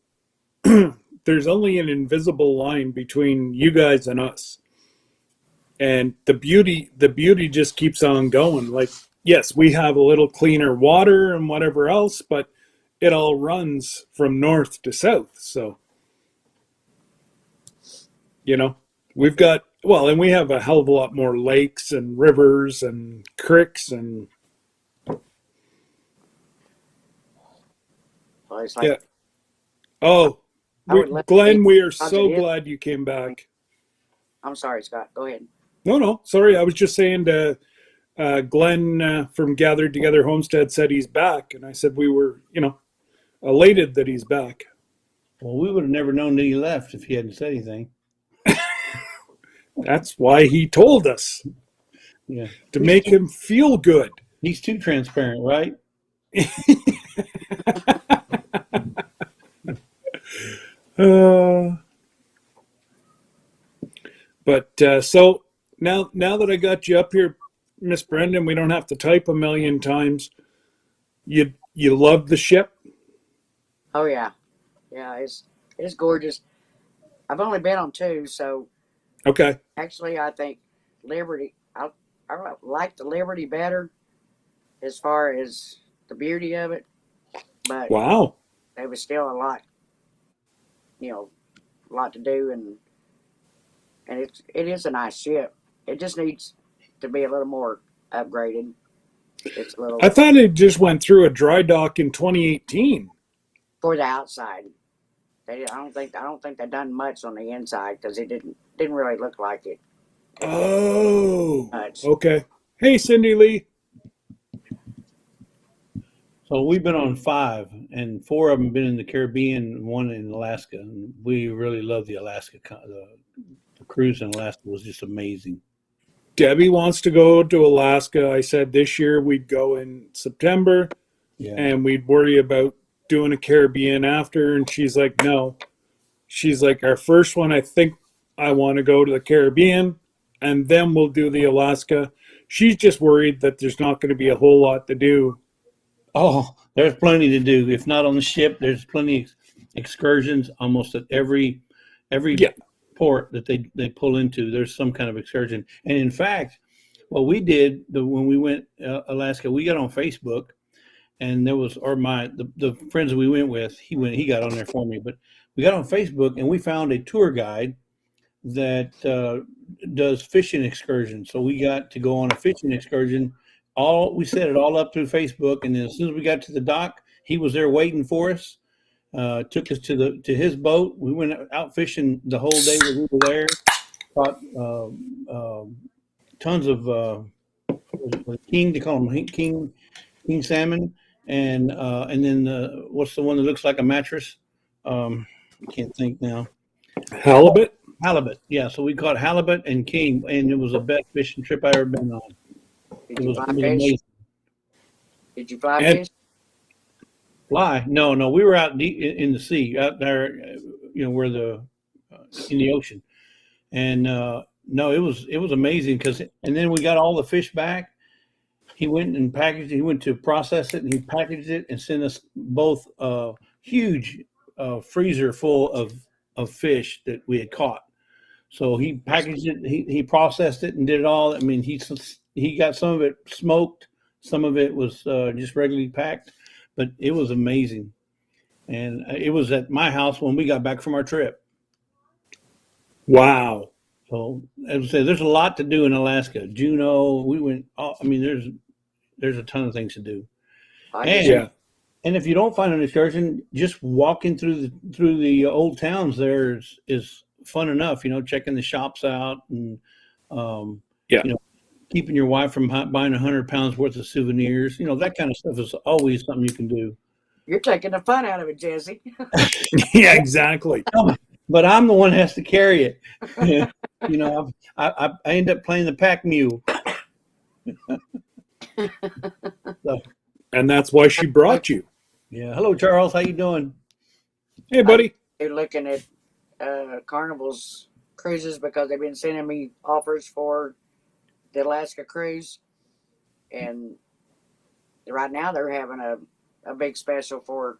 There's only an invisible line between you guys and us, and the beauty just keeps on going. Like, yes, we have a little cleaner water and whatever else, but it all runs from north to south. So you know, we've got and we have a hell of a lot more lakes and rivers and creeks and So it's yeah. like Oh, I would let it be Glenn, we are because it so is. glad you came back. I'm sorry, Scott. Go ahead. No, sorry. I was just saying to Glenn from Gathered Together Homestead said he's back, and I said we were, elated that he's back. Well, we would have never known that he left if he hadn't said anything. That's why he told us Yeah. to make him feel good. He's too transparent, right? Uh, But so now that I got you up here, Miss Brendan, we don't have to type a million times. You love the ship? Oh yeah, yeah. It's gorgeous. I've only been on two, so Okay. actually I think Liberty. I like the Liberty better as far as the beauty of it, but Wow. there was still a lot, you know, a lot to do, and it is a nice ship. It just needs to be a little more upgraded. It's a I little thought it just went through a dry dock in 2018. for the outside. I don't think they done much on the inside because it didn't really look like it Oh, much. okay. Hey, Cindy Lee. So we've been on five, and four of them been in the Caribbean, and one in Alaska. And we really love the Alaska. The cruise in Alaska was just amazing. Debbie wants to go to Alaska. I said this year we'd go in September Yeah. and we'd worry about doing a Caribbean after. And she's like, no. She's like, our first one, I think I want to go to the Caribbean and then we'll do the Alaska. She's just worried that there's not going to be a whole lot to do. Oh, there's plenty to do. If not on the ship, there's plenty of excursions almost at every Yeah. port that they pull into. There's some kind of excursion. And in fact, what we did when we went Alaska, we got on Facebook, and there was or my the friends that we went with. He got on there for me, but we got on Facebook and we found a tour guide that does fishing excursions. So we got to go on a fishing excursion. All we set it all up through Facebook, and then as soon as we got to the dock, he was there waiting for us. Took us to his boat. We went out fishing the whole day that we were there. Caught tons of king. They call them king salmon, and then what's the one that looks like a mattress? I can't think now. Halibut? Halibut, yeah. So we caught halibut and king, and it was the best fishing trip I ever been on. Did It you was, fly it was fish? amazing. Did you fly And fish? Fly? No, we were out deep in the sea, out there, where in the ocean, and no, it was amazing because, and then we got all the fish back. He went and packaged it. He went to process it, and he packaged it and sent us both a huge freezer full of fish that we had caught. So he packaged it, he processed it and did it all. I mean, he got some of it smoked, some of it was just regularly packed, but it was amazing. And it was at my house when we got back from our trip. wow. So as I said, there's a lot to do in Alaska. Juneau, we went. I mean, there's a ton of things to do. I just And Yeah. and if you don't find an excursion, just walking through the old towns there is fun enough. Checking the shops out and um, Yeah. you know keeping your wife from buying 100 pounds worth of souvenirs. That kind of stuff is always something you can do. you're taking the fun out of it, Jesse. Yeah, exactly. But I'm the one that has to carry it. I end up playing the pack mule. So, And that's why she brought you. yeah. Hello, Charles. How you doing? Hey, I buddy. They're looking at Carnival's cruises because they've been sending me offers for the Alaska cruise, and right now they're having a big special for.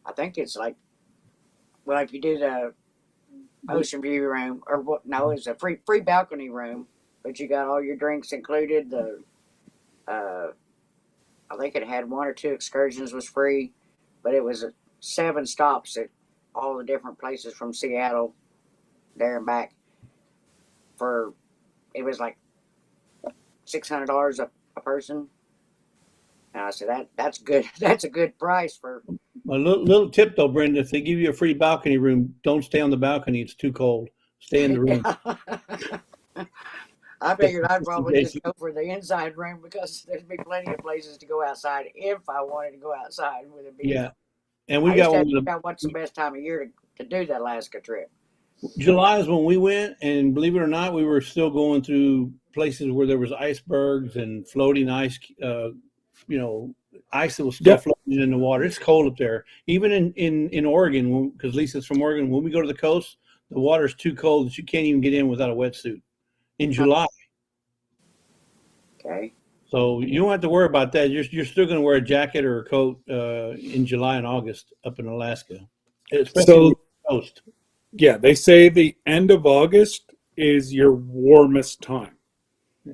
I think it's like, well, if you do the ocean view room or what? No, it's a free balcony room, but you got all your drinks included. The uh, I think it had one or two excursions was free, but it was 7 stops at all the different places from Seattle there and back for it was like $600 a person. And I said that's good. That's a good price for. A little tip though, Brenda. If they give you a free balcony room, don't stay on the balcony. It's too cold. Stay in the room. I Just figured I'd in probably case just go for the inside room because there'd be plenty of places to go outside if I wanted to go outside. Would it be? Yeah, and we I used got to one have to of figure out what's the best time of year to do that Alaska trip. July is when we went, and believe it or not, we were still going through places where there was icebergs and floating ice. Ice that was still Yeah. floating in the water. It's cold up there, even in Oregon, because Lisa's from Oregon. When we go to the coast, the water's too cold that you can't even get in without a wetsuit in July. Okay. So you don't have to worry about that. You're still going to wear a jacket or a coat in July and August up in Alaska, especially on So the coast. yeah, they say the end of August is your warmest time. Yeah.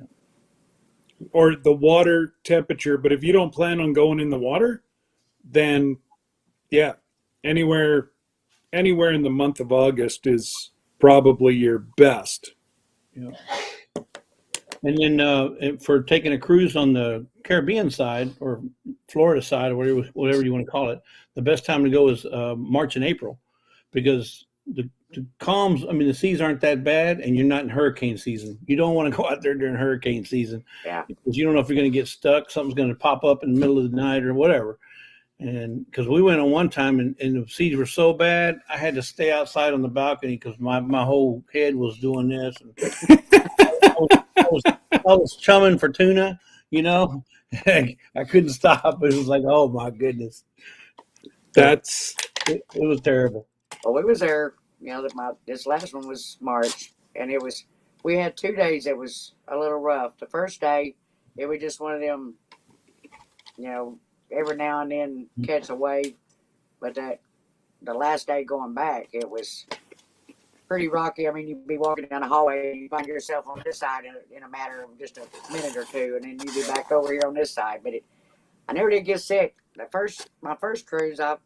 Or the water temperature. But if you don't plan on going in the water, then yeah, anywhere in the month of August is probably your best. Yeah. And then for taking a cruise on the Caribbean side or Florida side or whatever you want to call it, the best time to go is March and April, because the calms. I mean, the seas aren't that bad, and you're not in hurricane season. You don't want to go out there during hurricane season Yeah. because you don't know if you're going to get stuck. Something's going to pop up in the middle of the night or whatever. And because we went on one time and the seas were so bad, I had to stay outside on the balcony because my whole head was doing this. And I was chumming for tuna, you know. I couldn't stop. It was like, oh my goodness, That's it was terrible. Well, we was there. This last one was March, and we had 2 days that was a little rough. The first day, it was just one of them, every now and then catch a wave. But the last day going back, it was pretty rocky. I mean, you'd be walking down the hallway, and you find yourself on this side in a matter of just a minute or two, and then you'd be back over here on this side. But I never did get sick. My first cruise, I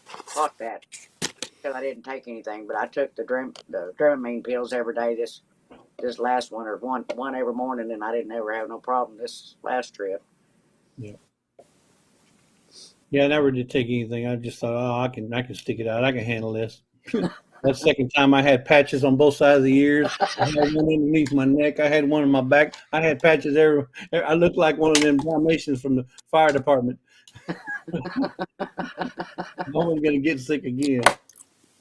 fought that because I didn't take anything, but I took the Dramamine pills every day. This last one, or one every morning, and I didn't ever have no problem this last trip. Yeah. Yeah, I never did take anything. I just thought, oh, I can stick it out. I can handle this. That second time, I had patches on both sides of the ears. I had one underneath my neck. I had one on my back. I had patches everywhere. I looked like one of them Dalmatians from the fire department. No one's gonna get sick again.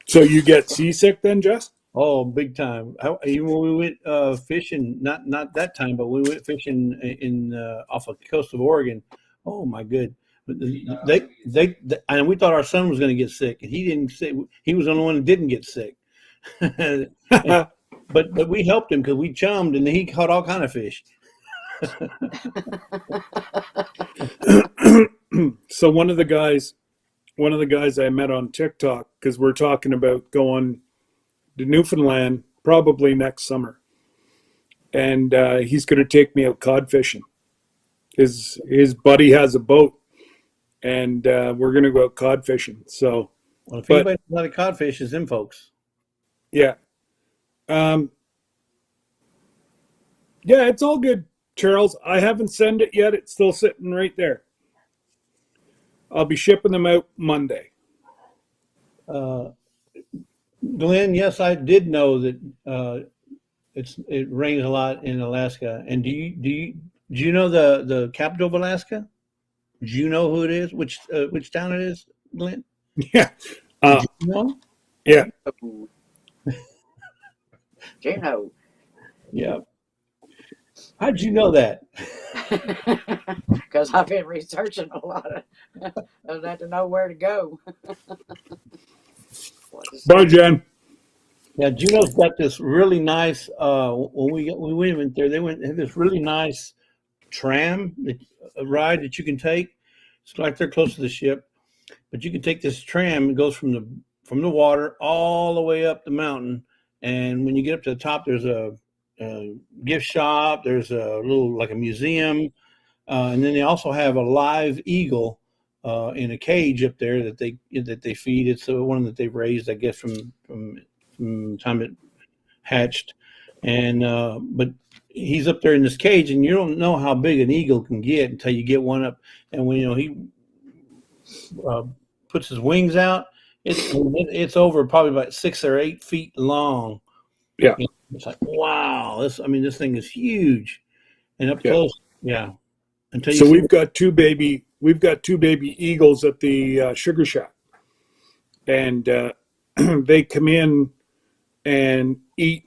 so you get seasick then, Jess? Oh, big time! Even when we went fishing, not that time, but we went fishing in off the coast of Oregon. Oh my good! And we thought our son was going to get sick, and he didn't. He was the only one that didn't get sick. But we helped him because we chummed, and he caught all kind of fish. So one of the guys I met on TikTok, because we're talking about going to Newfoundland probably next summer, and he's going to take me out cod fishing. His buddy has a boat, and we're going to go out cod fishing. So, Well, if but anybody knows how to codfish, it's them folks. yeah, yeah, it's all good, Charles. I haven't sent it yet. It's still sitting right there. I'll be shipping them out Monday. Uh, Glenn, yes, I did know that it rains a lot in Alaska. And do you know the capital of Alaska? Do you know who it is? Which town it is, Glenn? Yeah, Did you know? yeah. Juno. Yeah. How'd you know that? Because I've been researching a lot of that to know where to go. Bye, Jen. Yeah, Juneau's got this really nice. When we went there, they had this really nice tram ride that you can take. It's like they're close to the ship, but you can take this tram. It goes from the water all the way up the mountain, and when you get up to the top, there's a gift shop. There's a little like a museum, and then they also have a live eagle in a cage up there that they feed. It's the one that they've raised, I guess, from the time it hatched, and but he's up there in this cage, and you don't know how big an eagle can get until you get one up. And when he puts his wings out, it's over probably about 6 or 8 feet long. Yeah. It's like, wow, this thing is huge, and up Yeah. close, yeah. Until you So see we've got two baby eagles at the sugar shack, and they come in and eat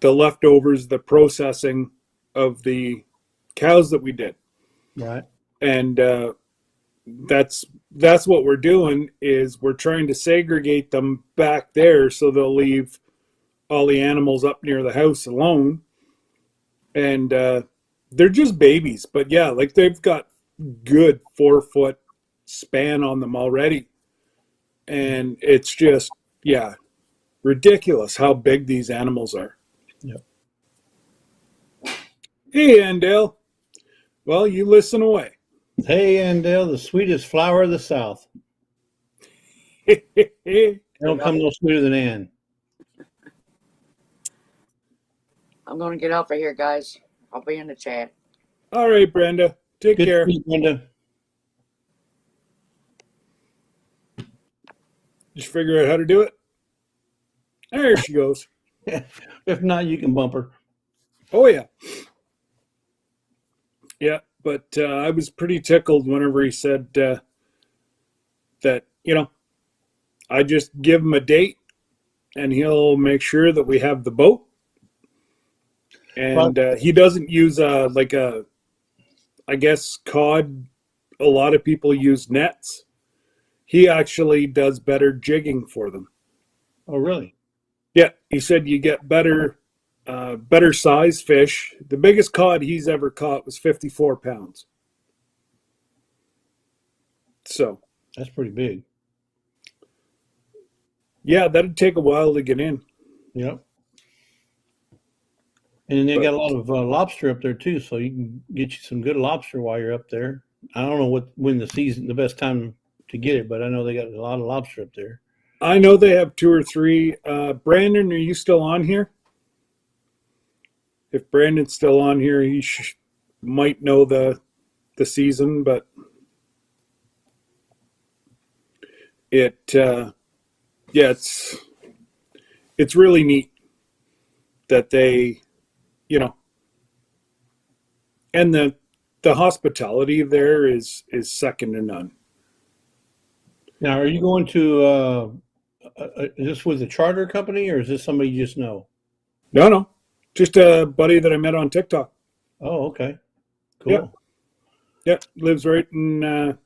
the leftovers, the processing of the cows that we did, right. and that's that's what we're doing is we're trying to segregate them back there so they'll leave all the animals up near the house alone. And they're just babies, but yeah, like they've got good 4 foot span on them already. And it's just, yeah, ridiculous how big these animals are. Yep. Hey, Andale. Well, you listen away. Hey, Andale, the sweetest flower of the South. They don't come no sweeter than Ann. I'm going to get off of here, guys. I'll be in the chat. All right, Brenda. Take Good care. to meet you, Brenda. Just figure out how to do it. There she goes. If not, you can bump her. Oh, yeah. Yeah, but I was pretty tickled whenever he said that, I just give him a date and he'll make sure that we have the boat. And he doesn't use I guess, cod. A lot of people use nets. He actually does better jigging for them. Oh, really? Yeah, he said you get better size fish. The biggest cod he's ever caught was 54 pounds. So That's pretty big. yeah, that'd take a while to get in. Yep. And they got a lot of lobster up there too, so you can get you some good lobster while you're up there. I don't know when the best time to get it, but I know they got a lot of lobster up there. I know they have 2 or 3. Brandon, are you still on here? If Brandon's still on here, he might know the season, but it's really neat that they, and the hospitality there is second to none. Now, are you going to is this with a charter company or is this somebody you just know? No, just a buddy that I met on TikTok. Oh, okay, cool. Yep. Yeah, lives right in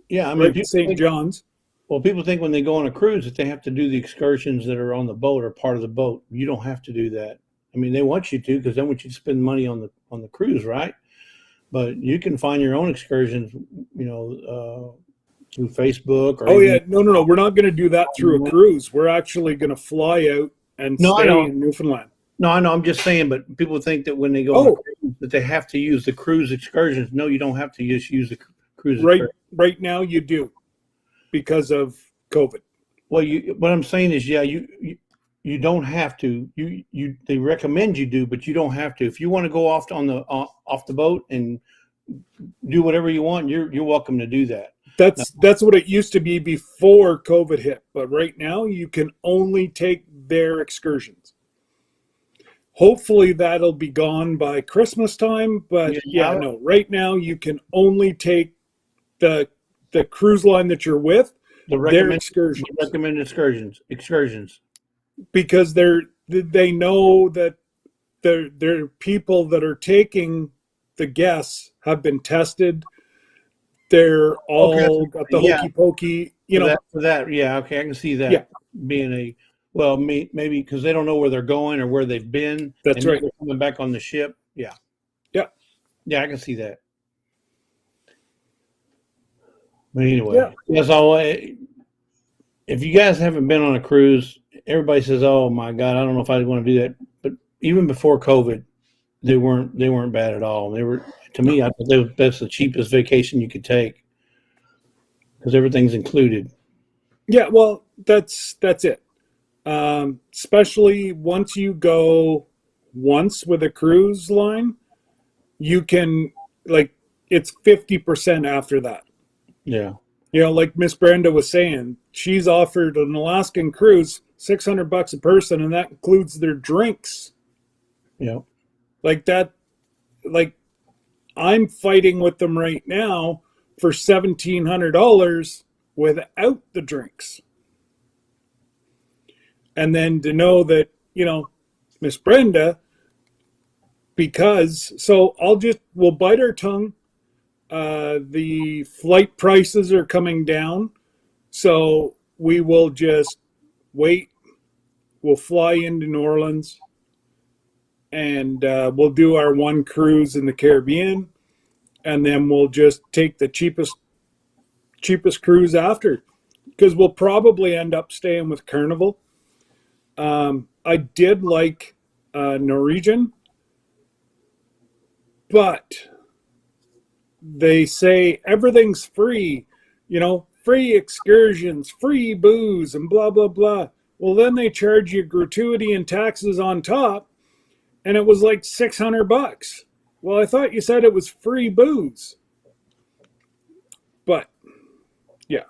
Yeah, I mean, right in people St. think, John's. well, people think when they go on a cruise that they have to do the excursions that are on the boat or part of the boat. You don't have to do that. I mean, they want you to because they want you to spend money on the cruise, right? But you can find your own excursions, through Facebook or Oh yeah, no. We're not going to do that through a cruise. We're actually going to fly out and No, I stay know. in Newfoundland. No, I know. I'm just saying, but people think that when they go on a cruise, that they have to use the cruise excursions. No, you don't have to just use the cruise excursions. Right now you do because of COVID. Well, what I'm saying is, yeah, you don't have to. They recommend you do, but you don't have to. If you want to go off the boat and do whatever you want, you're welcome to do that. That's what it used to be before COVID hit, but right now you can only take their excursions. Hopefully that'll be gone by Christmas time, but no. Right now you can only take the cruise line that you're with, their excursions. The recommended excursions. Because they know that their people that are taking the guests have been tested. They're all got the hokey pokey, For that, yeah, okay, I can see that being maybe because they don't know where they're going or where they've been. That's right. They're coming back on the ship. Yeah. I can see that. But anyway, that's all. If you guys haven't been on a cruise, everybody says, "Oh my God, I don't know if I want to do that." But even before COVID, they weren't bad at all. They were, to me, I thought that's the cheapest vacation you could take because everything's included. Yeah, well, that's it. Especially once you go once with a cruise line, you can it's 50% after that. Yeah. Like Miss Brenda was saying, she's offered an Alaskan cruise $600 a person, and that includes their drinks. Yeah. I'm fighting with them right now for $1,700 without the drinks. And then to know that, Miss Brenda, we'll bite our tongue the flight prices are coming down, so we will just wait. We'll fly into New Orleans, and we'll do our one cruise in the Caribbean, and then we'll just take the cheapest cruise after, because we'll probably end up staying with Carnival. I did like Norwegian, but they say everything's free, free excursions, free booze, and blah, blah, blah. Well, then they charge you gratuity and taxes on top, and it was like $600. Well, I thought you said it was free booze. But, yeah.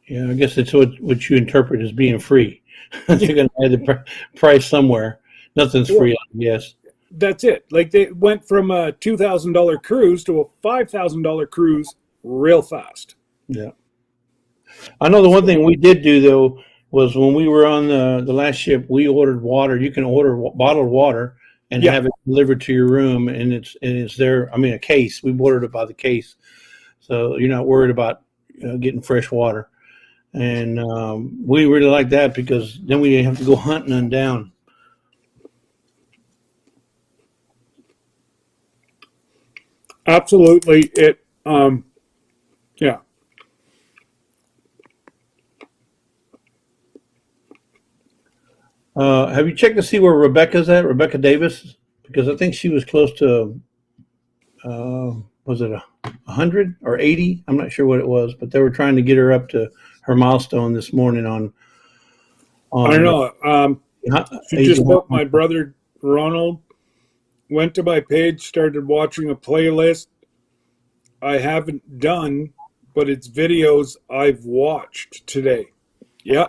Yeah, I guess it's what you interpret as being free. They're going to add the price somewhere. Nothing's free, I guess. That's it. Like, they went from a $2,000 cruise to a $5,000 cruise real fast. Yeah. I know the one thing we did do, though, was when we were on the last ship, we ordered water. You can order bottled water and have it delivered to your room, and it's there. I mean, a case. We ordered it by the case, so you're not worried about getting fresh water. And we really like that because then we didn't have to go hunting them down. Absolutely. Yeah. Have you checked to see where Rebecca's at? Rebecca Davis? Because I think she was close to, was it 100 or 80? I'm not sure what it was, but they were trying to get her up to her milestone this morning on I don't know. She just spoke. My brother Ronald went to my page, started watching a playlist I haven't done, but it's videos I've watched today. Yeah.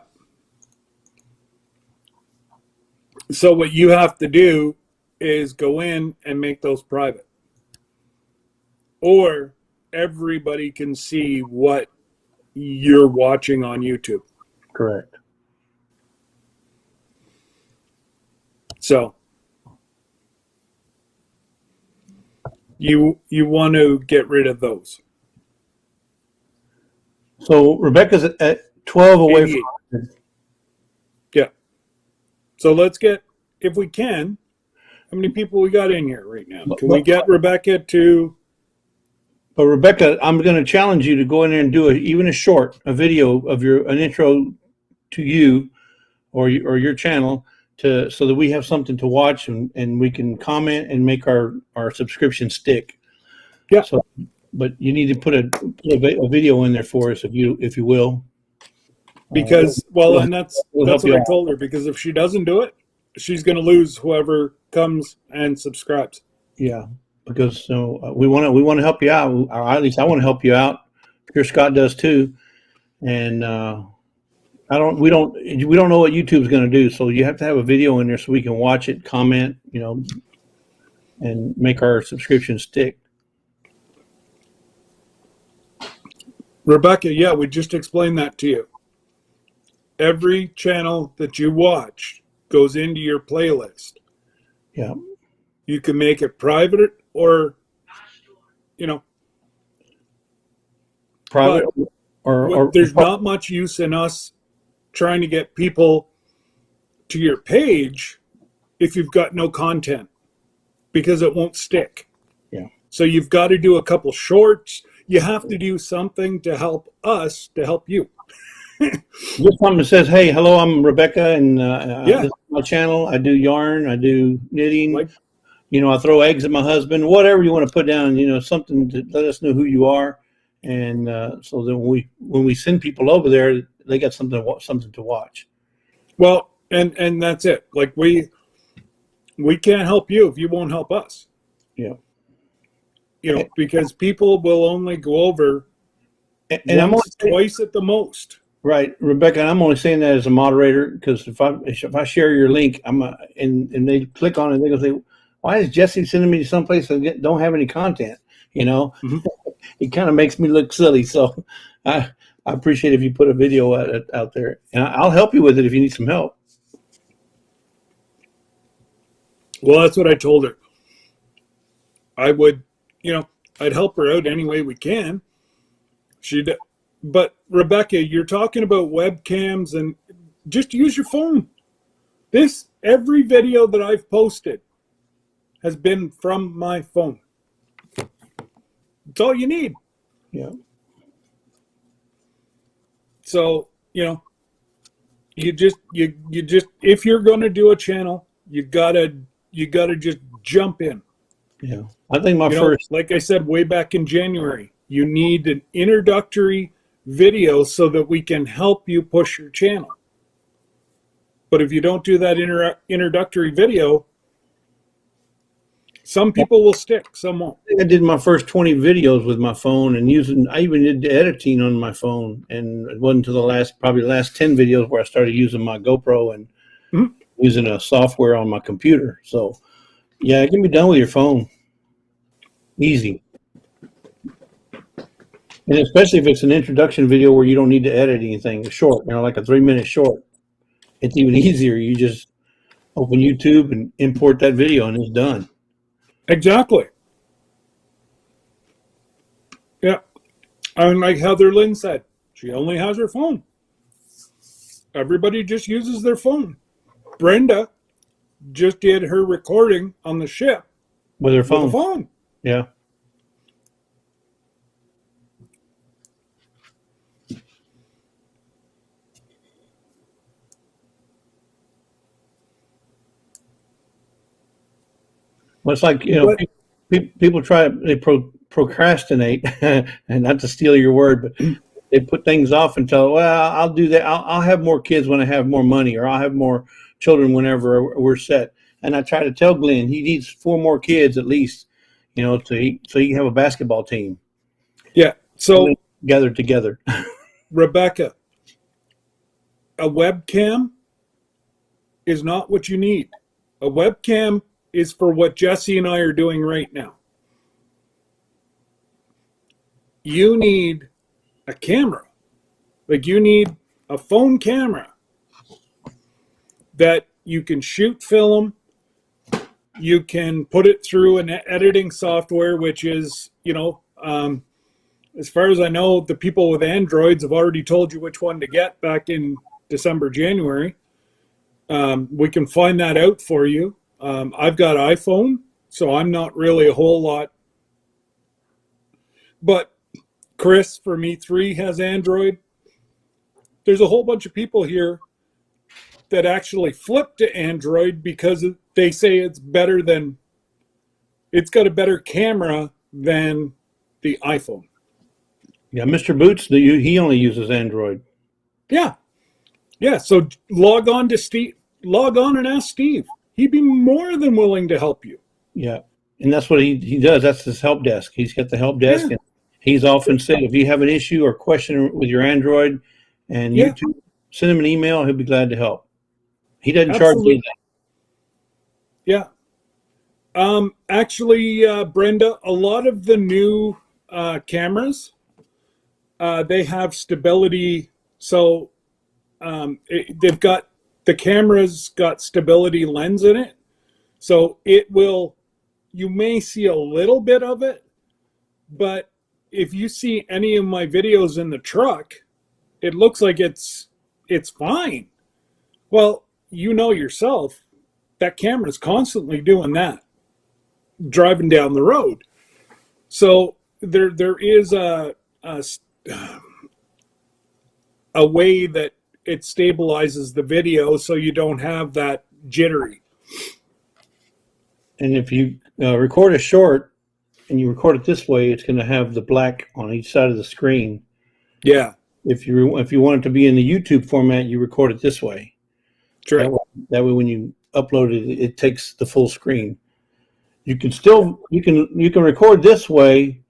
So what you have to do is go in and make those private. Or everybody can see what you're watching on YouTube. Correct. So you want to get rid of those. So Rebecca's at 12 away 88. from. Yeah. So let's get, if we can, how many people we got in here right now? Can we get Rebecca to? But Rebecca, I'm going to challenge you to go in there and do even a video of an intro to you or your channel so that we have something to watch and we can comment and make our subscription stick. Yeah. So, but you need to put a video in there for us if you will. Because and that's what I told her, because if she doesn't do it, she's going to lose whoever comes and subscribes. Yeah, because we want to help you out. Or at least I want to help you out. I'm sure Scott does too. And we don't know what YouTube's going to do. So you have to have a video in there so we can watch it, comment, and make our subscription stick. Rebecca, yeah, we just explained that to you. Every channel that you watch goes into your playlist. Yeah. You can make it private or, private or there's not much use in us trying to get people to your page if you've got no content, because it won't stick. Yeah. So you've got to do a couple shorts. You have to do something to help us to help you. Just something that says, "Hey, hello, I'm Rebecca, and this is my channel. I do yarn, I do knitting. I throw eggs at my husband. Whatever you want to put down, something to let us know who you are, and so that when we send people over there, they got something to watch." Well, and that's it. Like we can't help you if you won't help us. Yeah. Because people will only go over twice at the most. Right, Rebecca. I'm only saying that as a moderator because if I share your link, and they click on it, they go say, "Why is Jesse sending me to someplace that don't have any content?" Mm-hmm. It kind of makes me look silly. So I appreciate if you put a video out there, and I'll help you with it if you need some help. Well, that's what I told her. I would, I'd help her out any way we can. But Rebecca, you're talking about webcams, and just use your phone. Every video that I've posted has been from my phone. It's all you need. Yeah. So, you just if you're going to do a channel, you gotta just jump in. Yeah. I think my first, like I said way back in January, you need an introductory video so that we can help you push your channel. But if you don't do that introductory video, some people will stick, some won't. I did my first 20 videos with my phone, and I even did the editing on my phone, and it wasn't until probably the last 10 videos where I started using my GoPro and using a software on my computer. So yeah, it can be done with your phone. Easy. And especially if it's an introduction video where you don't need to edit anything, short, like a 3-minute short. It's even easier. You just open YouTube and import that video and it's done. Exactly. Yeah. And like Heather Lynn said, she only has her phone. Everybody just uses their phone. Brenda just did her recording on the ship with her phone. With a phone. Yeah. Well, it's like, people procrastinate, and not to steal your word, but they put things off until, well, I'll do that. I'll have more kids when I have more money, or I'll have more children whenever we're set. And I try to tell Glenn he needs 4 more kids at least, so he can have a basketball team. Yeah. So gathered together. Rebecca, a webcam is not what you need. A webcam is for what Jesse and I are doing right now. You need a camera. Like, you need a phone camera that you can shoot film. You can put it through an editing software, which is, as far as I know, the people with Androids have already told you which one to get back in December, January. We can find that out for you. I've got iPhone, so I'm not really a whole lot. But Chris from E3 has Android. There's a whole bunch of people here that actually flip to Android because they say it's got a better camera than the iPhone. Yeah, Mr. Boots, he only uses Android. Yeah. Yeah, so log on and ask Steve. He'd be more than willing to help you. Yeah, and that's what he does. That's his help desk. He's got the help desk, and he's often said, if you have an issue or question with your Android and YouTube, send him an email. He'll be glad to help. He doesn't charge you that. Yeah. Actually, Brenda, a lot of the new cameras, they have stability. So the camera's got stability lens in it. So you may see a little bit of it, but if you see any of my videos in the truck, it looks like it's fine. Well, yourself, that camera's constantly doing that, driving down the road. So there is a way that it stabilizes the video so you don't have that jittery. And if you record a short and you record it this way, it's going to have the black on each side of the screen. Yeah. If you want it to be in the YouTube format, you record it this way. True. That way when you upload it, it takes the full screen. You can record this way,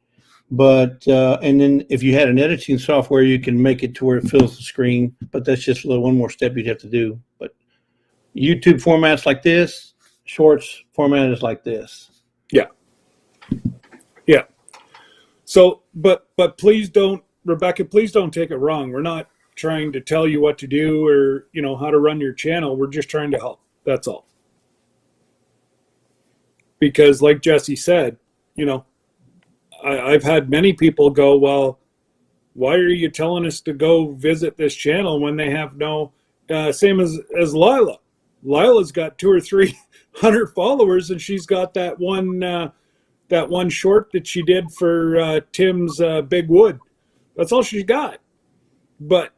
but and then if you had an editing software, you can make it to where it fills the screen. But that's just one more step you'd have to do. But YouTube format's like this. Shorts format is like this. Yeah. Yeah. So, but please don't, Rebecca, please don't take it wrong. We're not trying to tell you what to do or, how to run your channel. We're just trying to help. That's all. Because like Jesse said, I've had many people go, well, why are you telling us to go visit this channel when they have no, same as Lila. Lila's got 200 or 300 followers, and she's got that one short that she did for Tim's Big Wood. That's all she's got. But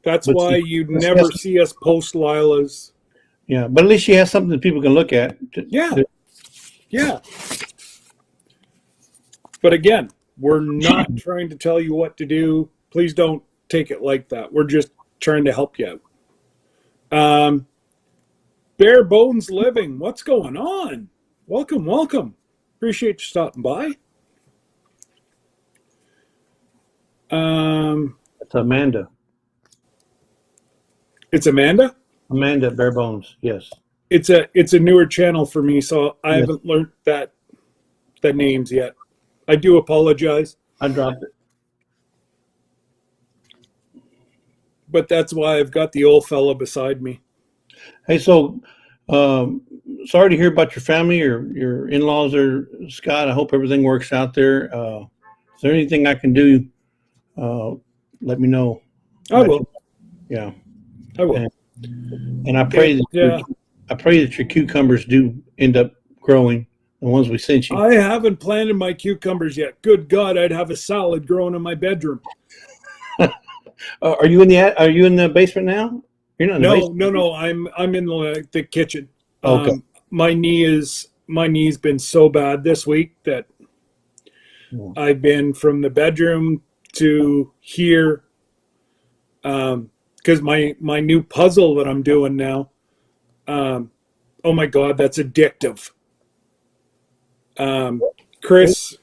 that's But why she, you never see us post Lila's. yeah, but at least she has something that people can look at. Yeah. But again, we're not trying to tell you what to do. Please don't take it like that. We're just trying to help you out. Bare Bones Living, what's going on? Welcome. Appreciate you stopping by. It's Amanda. It's Amanda? Amanda Bare Bones, yes. It's a newer channel for me, so I Yes. haven't learned the names yet. I do apologize, I dropped it. but that's why I've got the old fella beside me. Hey, so sorry to hear about your family or your in-laws there, Scott. I hope everything works out there. Is there anything I can do? Let me know. I will. Yeah. I will. And I pray I pray that your cucumbers do end up growing, the ones we sent you. I haven't planted my cucumbers yet. Good God, I'd have a salad growing in my bedroom. Are you in the basement now? You're not in the basement. No. I'm in the kitchen. Okay. My knee's been so bad this week that I've been from the bedroom to here. Because my new puzzle that I'm doing now, oh my God, that's addictive. Chris,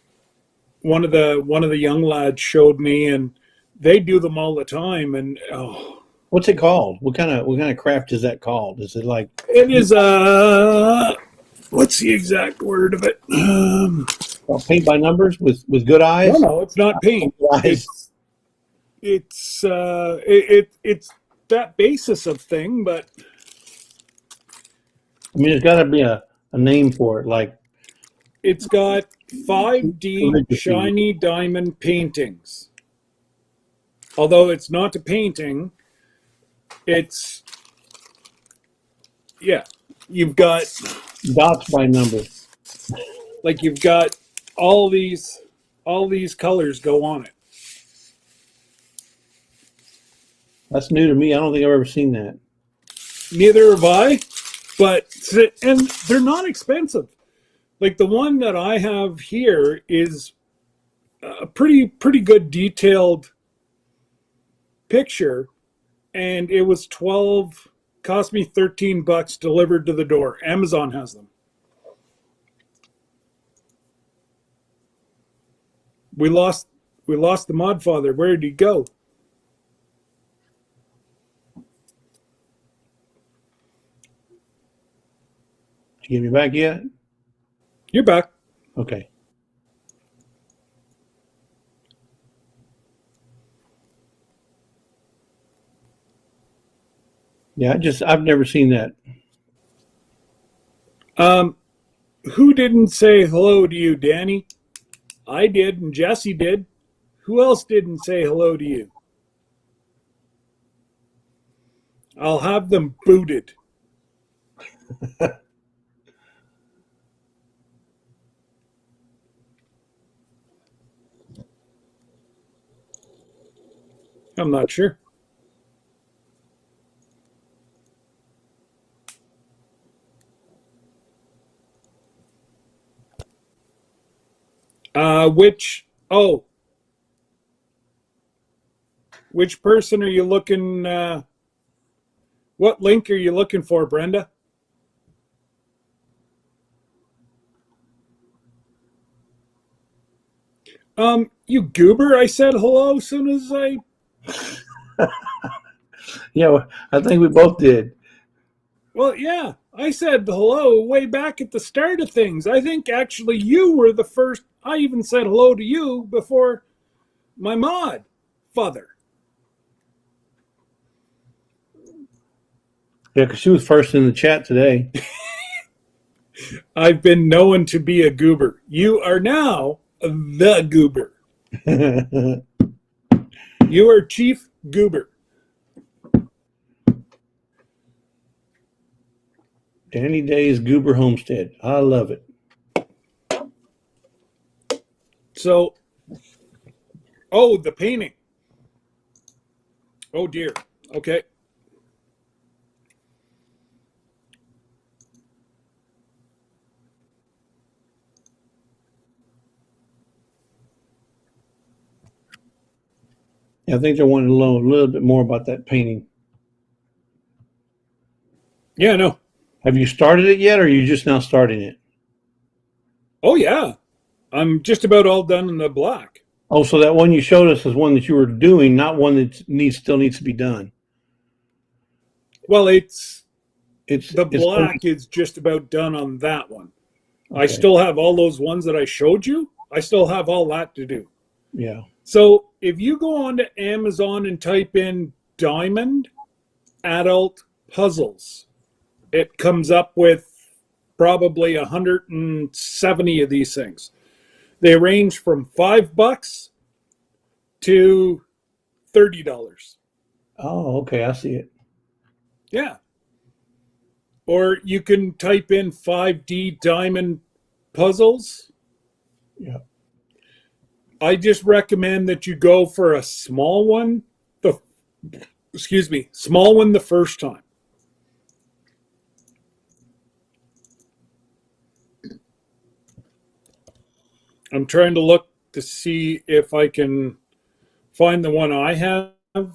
one of the young lads showed me, and they do them all the time. And What's it called? What kind of craft is that called? Is it like it is what's the exact word of it? paint by numbers with good eyes? No, it's not paint. It's that basis of thing, but I mean, there's got to be a name for it, like it's got 5D shiny diamond paintings. Although it's not a painting, it's you've got dots by numbers. like you've got all these colors go on it. That's new to me. I don't think I've ever seen that. Neither have I, and they're not expensive. Like the one that I have here is a pretty good detailed picture, and it was 12, cost me $13 delivered to the door. Amazon has them. We lost the Modfather. Where did he go? Did you get me back yet? You're back. Okay. Yeah, I've never seen that. Who didn't say hello to you, Danny? I did, and Jesse did. Who else didn't say hello to you? I'll have them booted. I'm not sure. Which person are you looking, what link are you looking for, Brenda? You goober, I said hello as soon as I... Yeah, I think we both did. Well, yeah, I said hello way back at the start of things. I think actually you were the first. I even said hello to you before my mod father. Yeah, because she was first in the chat today. I've been known to be a goober. You are now the goober. You are Chief Goober. Danny Day's Goober Homestead. I love it. So, oh, the painting. Oh dear. Okay. I think they wanted to know a little bit more about that painting. Yeah, no. Have you started it yet, or are you just now starting it? Oh yeah. I'm just about all done in the black. Oh, so that one you showed us is one that you were doing, not one that still needs to be done. Well, It's the it's black is just about done on that one. I okay. still have all those ones that I showed you. I still have all that to do. Yeah. So if you go on to Amazon and type in diamond adult puzzles, it comes up with probably 170 of these things. They range from $5 to $30. Oh, okay. I see it. Yeah. Or you can type in 5D diamond puzzles. Yeah. I just recommend that you go for a small one. Small one the first time. I'm trying to look to see if I can find the one I have, and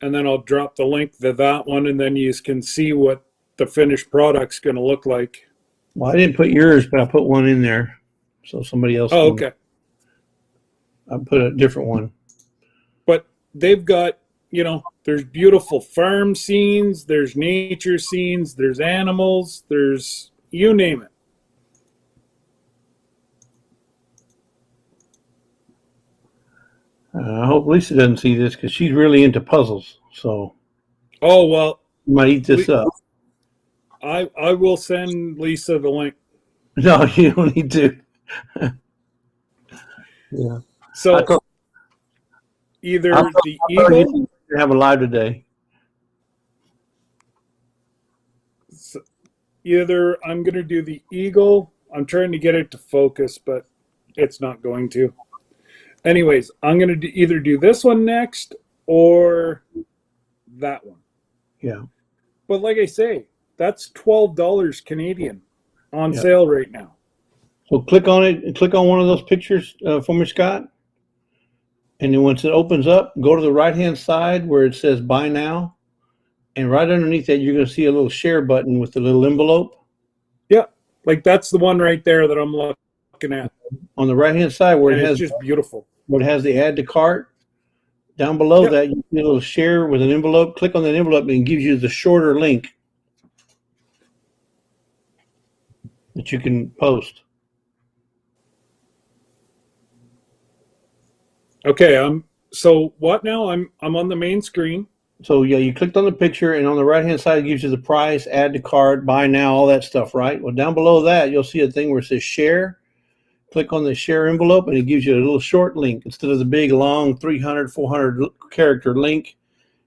then I'll drop the link to that one, and then you can see what the finished product's going to look like. Well, I didn't put yours, but I put one in there, so somebody else Oh, can. okay. I put a different one. But they've got, there's beautiful farm scenes, there's nature scenes, there's animals, there's you name it. I hope Lisa doesn't see this because she's really into puzzles. So Oh, well, you might eat this up. I will send Lisa the link. No, you don't need to. Yeah. I So told, either the I told you eagle, to have a live today. either I'm going to do the eagle. I'm trying to get it to focus, but it's not going to. Anyways, I'm going to either do this one next or that one. Yeah. But like I say, that's $12 Canadian on Yeah. sale right now. So click on it and click on one of those pictures for me, Scott. And then once it opens up, go to the right-hand side where it says buy now. And right underneath that, you're going to see a little share button with the little envelope. Yeah, like that's the one right there that I'm looking at. On the right-hand side where And it it's has just beautiful. the add to cart. Down below Yep. that, you see a little share with an envelope. Click on that envelope and it gives you the shorter link that you can post. Okay, so what now? I'm on the main screen. So yeah, you clicked on the picture and on the right-hand side, it gives you the price, add to cart, buy now, all that stuff, right? Well, down below that, you'll see a thing where it says share. Click on the share envelope and it gives you a little short link instead of the big, long 300, 400 character link.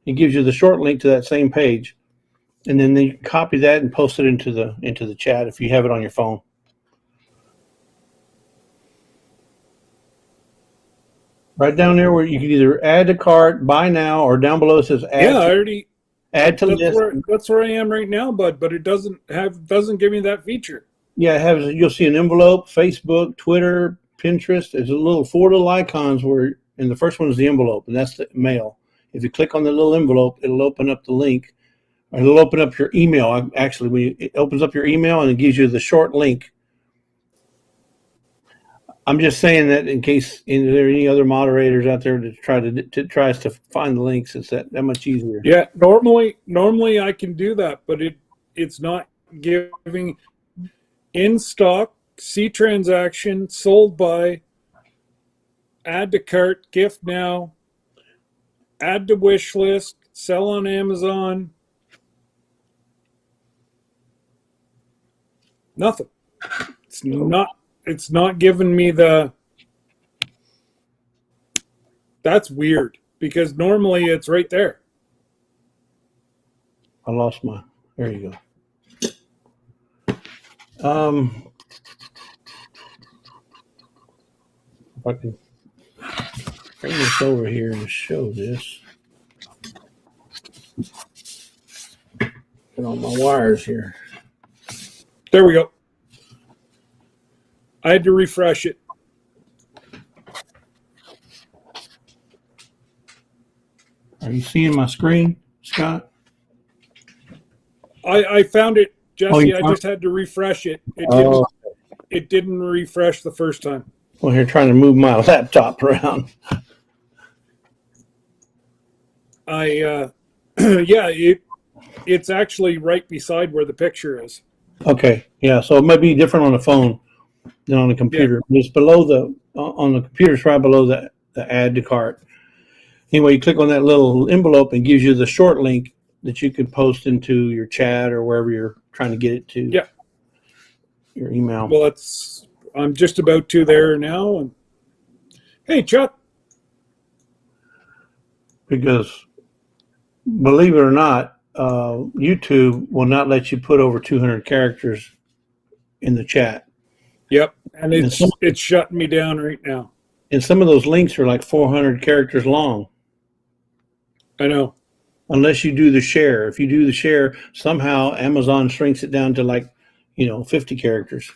It gives you the short link to that same page. And then you copy that and post it into the chat if you have it on your phone. Right down there where you can either add to cart, buy now, or down below it says Yeah, I already. add to list. That's where I am right now, bud. But it doesn't give me that feature. Yeah, it has, you'll see an envelope, Facebook, Twitter, Pinterest. There's four little icons and the first one is the envelope, and that's the mail. If you click on the little envelope, it'll open up the link. Or it'll open up your email. Actually, it opens up your email and it gives you the short link. I'm just saying that in case there are any other moderators out there that tries to find the links, it's that much easier. Yeah, normally I can do that, but it's not giving in stock, see transaction, sold by, add to cart, gift now, add to wish list, sell on Amazon. Nothing. It's not it's not giving me the. That's weird because normally it's right there. I lost my. There you go. If I can bring this over here and show this. Put on my wires here. There we go. I had to refresh it. Are you seeing my screen, Scott? I found it, Jesse. Oh, you I found just had to refresh it. Oh, It didn't refresh the first time. well, here trying to move my laptop around. Yeah, it's actually right beside where the picture is. Okay, yeah. So it might be different on the phone than on the computer. It's below the on the computer. It's right below the add to cart. Anyway, you click on that little envelope and gives you the short link that you could post into your chat or wherever you're trying to get it to. Yeah. Your email. Well, I'm just about to there now. And hey, Chuck. Because believe it or not, YouTube will not let you put over 200 characters in the chat. Yep, and it's shutting me down right now. And some of those links are like 400 characters long. I know. Unless you do the share. If you do the share, somehow Amazon shrinks it down to like, 50 characters.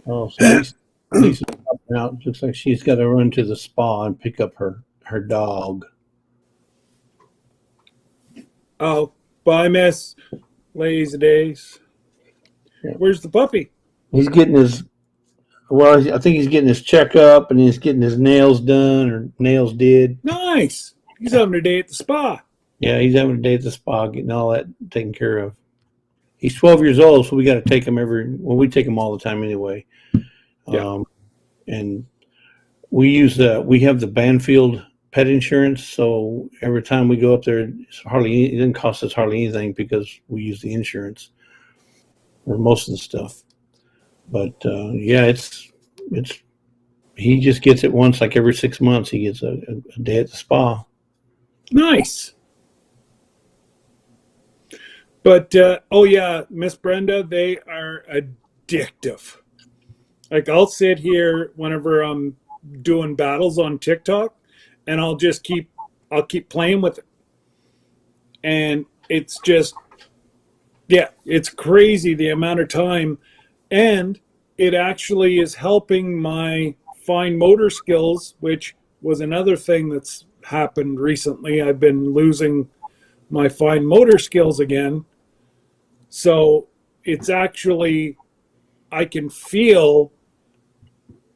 Oh, so Lisa's popping out. Looks like she's got to run to the spa and pick up her dog. Oh, bye, Miss Lazy Days. Yeah. Where's the puppy? He's getting I think he's getting his checkup and he's getting his nails done or nails did. Nice. He's having a day at the spa. Yeah, he's having a day at the spa, getting all that taken care of. He's 12 years old, so we got to take him we take him all the time anyway. Yeah. And we have the Banfield pet insurance, so every time we go up there, it didn't cost us hardly anything because we use the insurance for most of the stuff. But yeah, it's he just gets it once, like every 6 months. He gets a day at the spa. Nice. But oh yeah, Miss Brenda, they are addictive. Like I'll sit here whenever I'm doing battles on TikTok, and I'll keep playing with it, and it's just, yeah, it's crazy the amount of time, and it actually is helping my fine motor skills, which was another thing that's happened recently. I've been losing my fine motor skills again. So it's actually, I can feel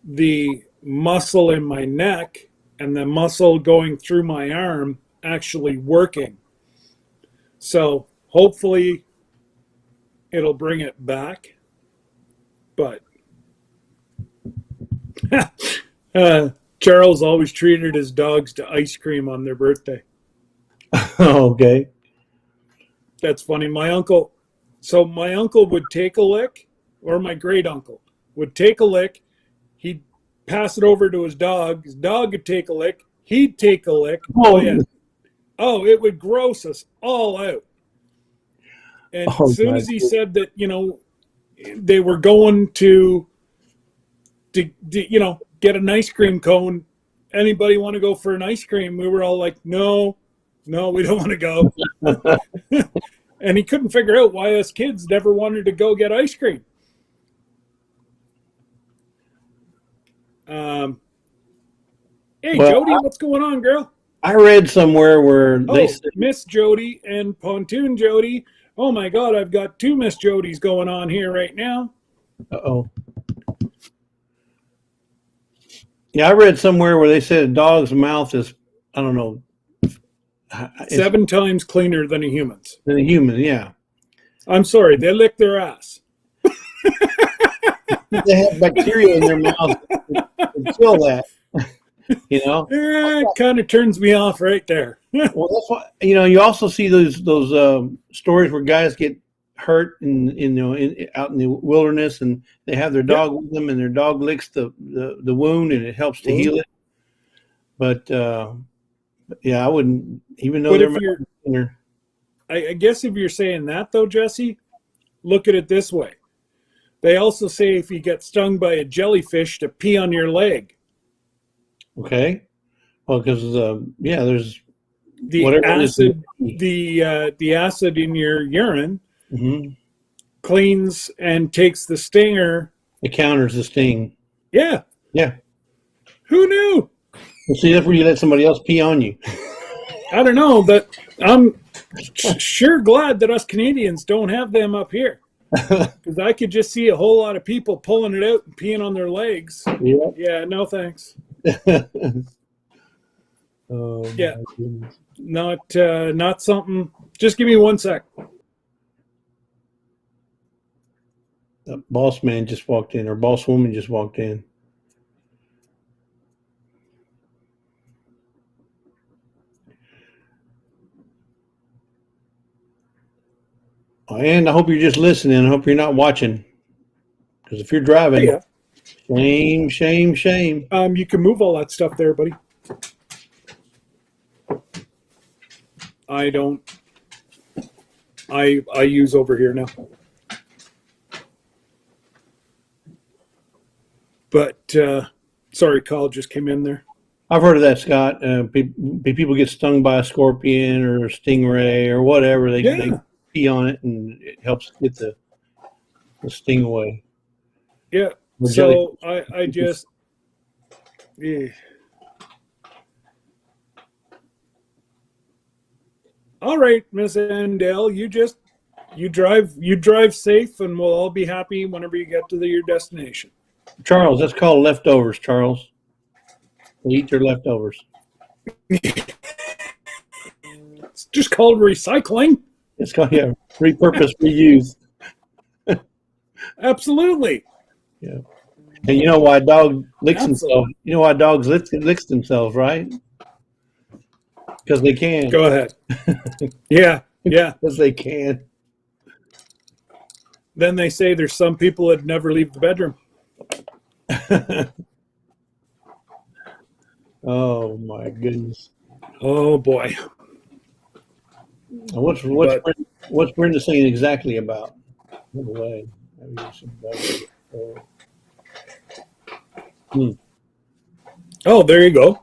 the muscle in my neck and the muscle going through my arm actually working. So hopefully it'll bring it back. But Charles always treated his dogs to ice cream on their birthday. Okay. That's funny. My uncle would take a lick, or my great uncle would take a lick. He'd pass it over to his dog. His dog would take a lick. He'd take a lick. Oh, yeah. Oh, it would gross us all out. And as soon as he said that, they were going to get an ice cream cone. Anybody want to go for an ice cream? We were all like, no, we don't want to go. And he couldn't figure out why us kids never wanted to go get ice cream. Hey, Jody, what's going on, girl? I read somewhere where they said Miss Jody and Pontoon Jody. Oh my God, I've got two Miss Jodys going on here right now. Uh-oh. Yeah, I read somewhere where they said a dog's mouth is, I don't know, 7 times cleaner than a human's. Than a human, yeah. I'm sorry, they lick their ass. They have bacteria in their mouth to kill that. It kind of turns me off right there. Well, that's why you also see those stories where guys get hurt out in the wilderness, and they have their dog with them, and their dog licks the wound, and it helps to heal it. But yeah, I wouldn't, even though But they're. I guess if you're saying that though, Jesse, look at it this way. They also say if you get stung by a jellyfish to pee on your leg. Okay. Well, because there's the acid, the acid in your urine cleans and takes the stinger. It counters the sting. Yeah. Yeah. Who knew? Well, see, that's where you let somebody else pee on you. I don't know, but I'm sure glad that us Canadians don't have them up here. Because I could just see a whole lot of people pulling it out and peeing on their legs. Yeah. Yeah, no thanks. Oh, yeah. Not something. Just give me 1 sec. The boss man just walked in, or boss woman just walked in. And I hope you're just listening. I hope you're not watching. Because if you're driving, shame, shame, shame. You can move all that stuff there, buddy. I don't. I use over here now. But sorry, Kyle just came in there. I've heard of that, Scott. People get stung by a scorpion or a stingray or whatever. They pee on it, and it helps get the sting away. Yeah. So I just. Yeah. All right, Miss Endell, you drive safe, and we'll all be happy whenever you get to your destination. Charles, that's called leftovers, Charles. They eat their leftovers. It's just called recycling. It's called, repurpose, reuse. Absolutely. Yeah. And you know why a dog licks himself? You know why dogs licks themselves, right? Because they can. Go ahead. Yeah. Because they can. Then they say there's some people that never leave the bedroom. Oh my goodness. Oh boy. What's Brenda saying exactly about? No way. Oh, there you go.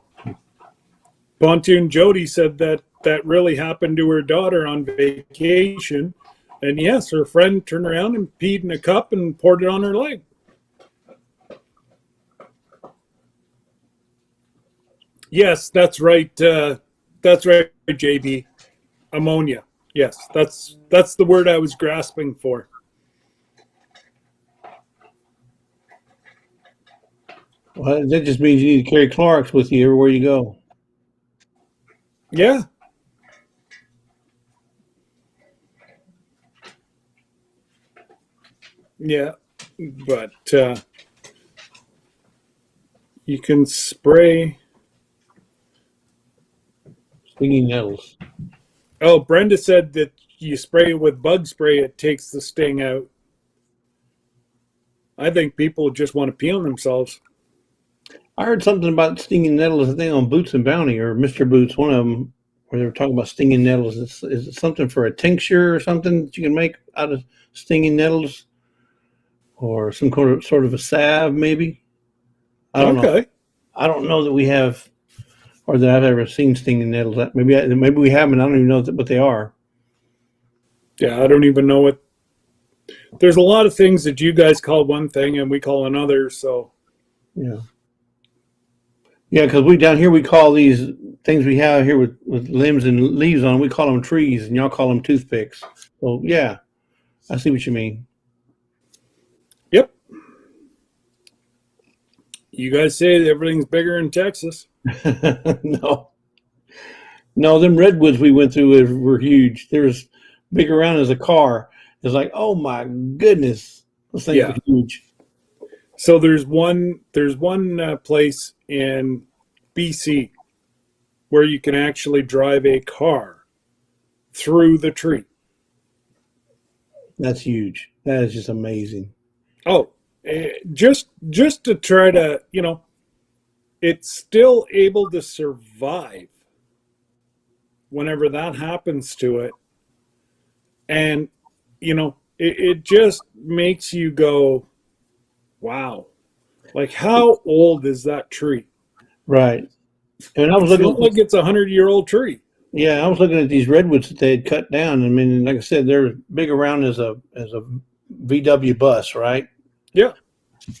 Pontoon Jody said that really happened to her daughter on vacation. And yes, her friend turned around and peed in a cup and poured it on her leg. Yes, that's right. That's right, JB. Ammonia. Yes, that's the word I was grasping for. Well, that just means you need to carry Clorox with you everywhere you go. Yeah. Yeah, but you can spray. Stinging nettles. Oh, Brenda said that you spray it with bug spray, it takes the sting out. I think people just want to pee on themselves. I heard something about stinging nettles, I think on Boots and Bounty, or Mr. Boots, one of them, where they were talking about stinging nettles. Is it something for a tincture or something that you can make out of stinging nettles? Or some sort of a salve, maybe? I don't know. I don't know that we have, or that I've ever seen stinging nettles. Maybe we haven't. I don't even know what they are. Yeah, I don't even know what. There's a lot of things that you guys call one thing and we call another. So. Yeah. Yeah, because down here we call these things we have here with limbs and leaves on, we call them trees, and y'all call them toothpicks. So yeah, I see what you mean. Yep. You guys say that everything's bigger in Texas. No, them redwoods we went through were huge. They was big around as a car. It's like, oh my goodness, those things are huge. So there's one place in BC, where you can actually drive a car through the tree. That's huge. That is just amazing. Oh, just to try to, it's still able to survive whenever that happens to it. And, it just makes you go, wow, like how old is that tree? Right. And I was It's looking not at like it's a 100-year-old tree. yeah, I was looking at these redwoods that they had cut down. I mean, like I said, they're big around as a VW bus, right? Yeah.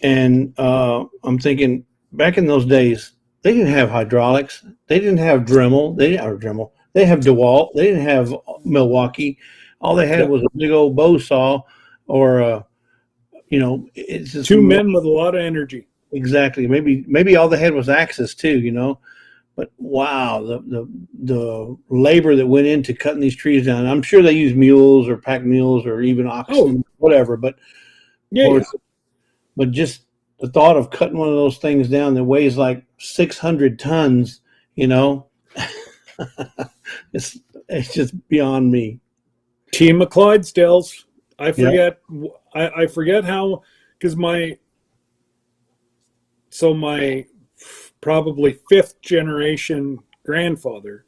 And I'm thinking back in those days, they didn't have hydraulics. They didn't have Dremel. They didn't have Dremel. They have DeWalt. They didn't have Milwaukee. All they had Yeah. was a big old bow saw, or it's just Two men with a lot of energy. exactly. Maybe all they had was axes too. But wow, the labor that went into cutting these trees down. I'm sure they use mules or pack mules or even oxen, whatever. But Yeah, yeah. horse, but just the thought of cutting one of those things down that weighs like 600 tons, you know, it's it's just beyond me. Team of Clydesdales. I Yeah. forget. I forget how, because my probably fifth generation grandfather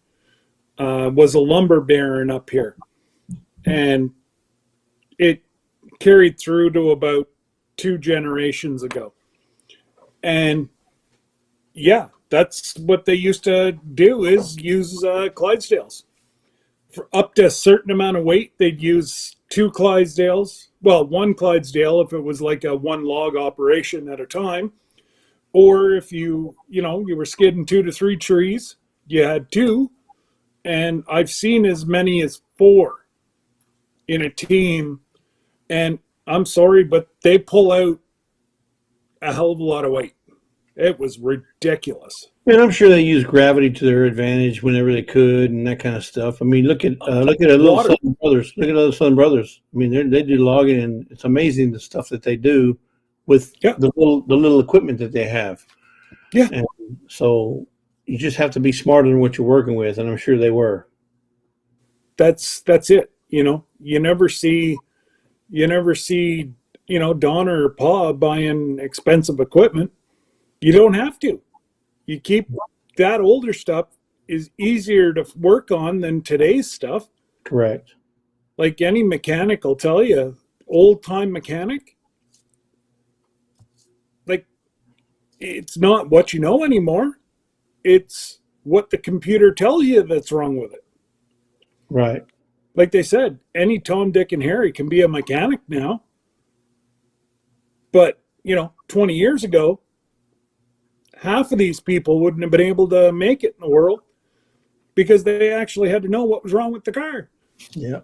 was a lumber baron up here, and it carried through to about two generations ago. And yeah, that's what they used to do, is use Clydesdales. For up to a certain amount of weight, they'd use two Clydesdales. Well, one Clydesdale if it was like a one log operation at a time. Or if you were skidding 2 to 3 trees, you had two. And I've seen as many as four in a team. And I'm sorry, but they pull out a hell of a lot of weight. It was ridiculous. And I'm sure they used gravity to their advantage whenever they could and that kind of stuff. I mean, look at a little Water. Southern Brothers. Look at other Southern Brothers. I mean, they do logging, and it's amazing the stuff that they do with Yeah. the little equipment that they have. Yeah. And so you just have to be smarter than what you're working with, and I'm sure they were. That's it. You never see Donna or Pa buying expensive equipment. You don't have to. You keep that older stuff is easier to work on than today's stuff. Correct. Like any mechanic will tell you, old time mechanic, like it's not what you know anymore. It's what the computer tells you that's wrong with it. Right. Like they said, any Tom, Dick, and Harry can be a mechanic now. But, 20 years ago, half of these people wouldn't have been able to make it in the world because they actually had to know what was wrong with the car. Yeah.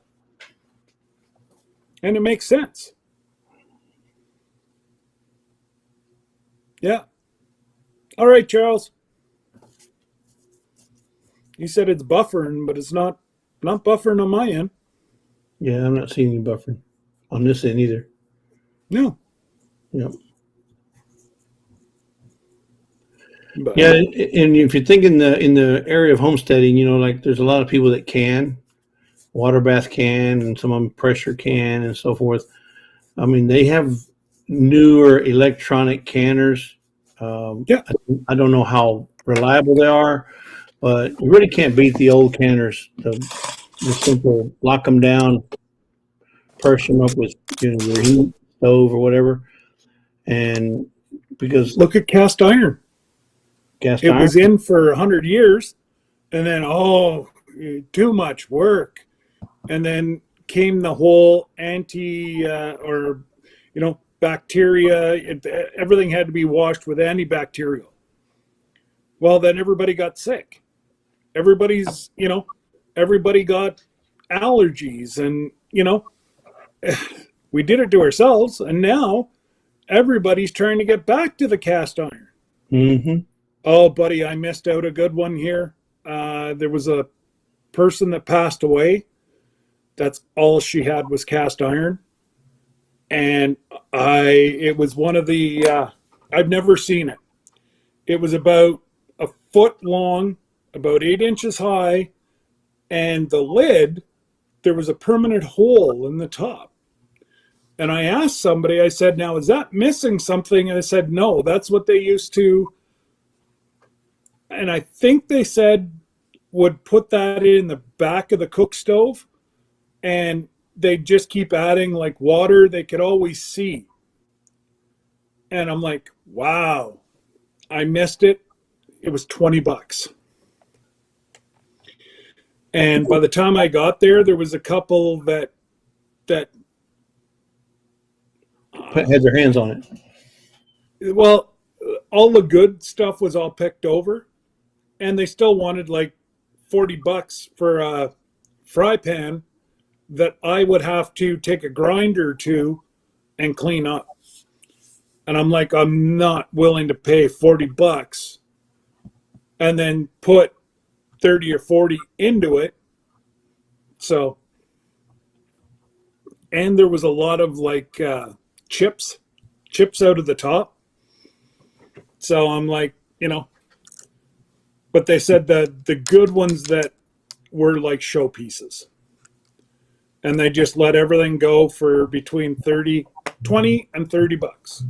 And it makes sense. Yeah. All right, Charles. You said it's buffering, but it's not buffering on my end. Yeah, I'm not seeing any buffering on this end either. No. Yep. But, Yeah, and if you think in the area of homesteading, like there's a lot of people that can water bath can, and some of them pressure can, and so forth. I mean, they have newer electronic canners. Yeah. I don't know how reliable they are, but you really can't beat the old canners. The simple lock them down, pressure them up with your heat stove or whatever, and because look at cast iron. cast It iron. was in for 100 years, and then, too much work. And then came the whole bacteria. Everything had to be washed with antibacterial. Well, then everybody got sick. Everybody got allergies, and, we did it to ourselves. And now everybody's trying to get back to the cast iron. Mm-hmm. Oh, buddy, I missed out a good one here. There was a person that passed away. That's all she had was cast iron. And it was one of the, I've never seen it. It was about a foot long, about 8 inches high, and the lid, there was a permanent hole in the top. And I asked somebody, I said, now, is that missing something? And I said, no, that's what they used to. And I think they said would put that in the back of the cook stove, and they just keep adding like water they could always see. And I'm like, wow, I missed it. It was $20. And by the time I got there, there was a couple that Had their hands on it. well, all the good stuff was all picked over, and they still wanted like $40 for a fry pan that I would have to take a grinder to and clean up. And I'm like, I'm not willing to pay $40 and then put 30 or 40 into it. So, and there was a lot of like chips out of the top. So I'm like, but they said that the good ones that were like showpieces. And they just let everything go for between 20 and $30.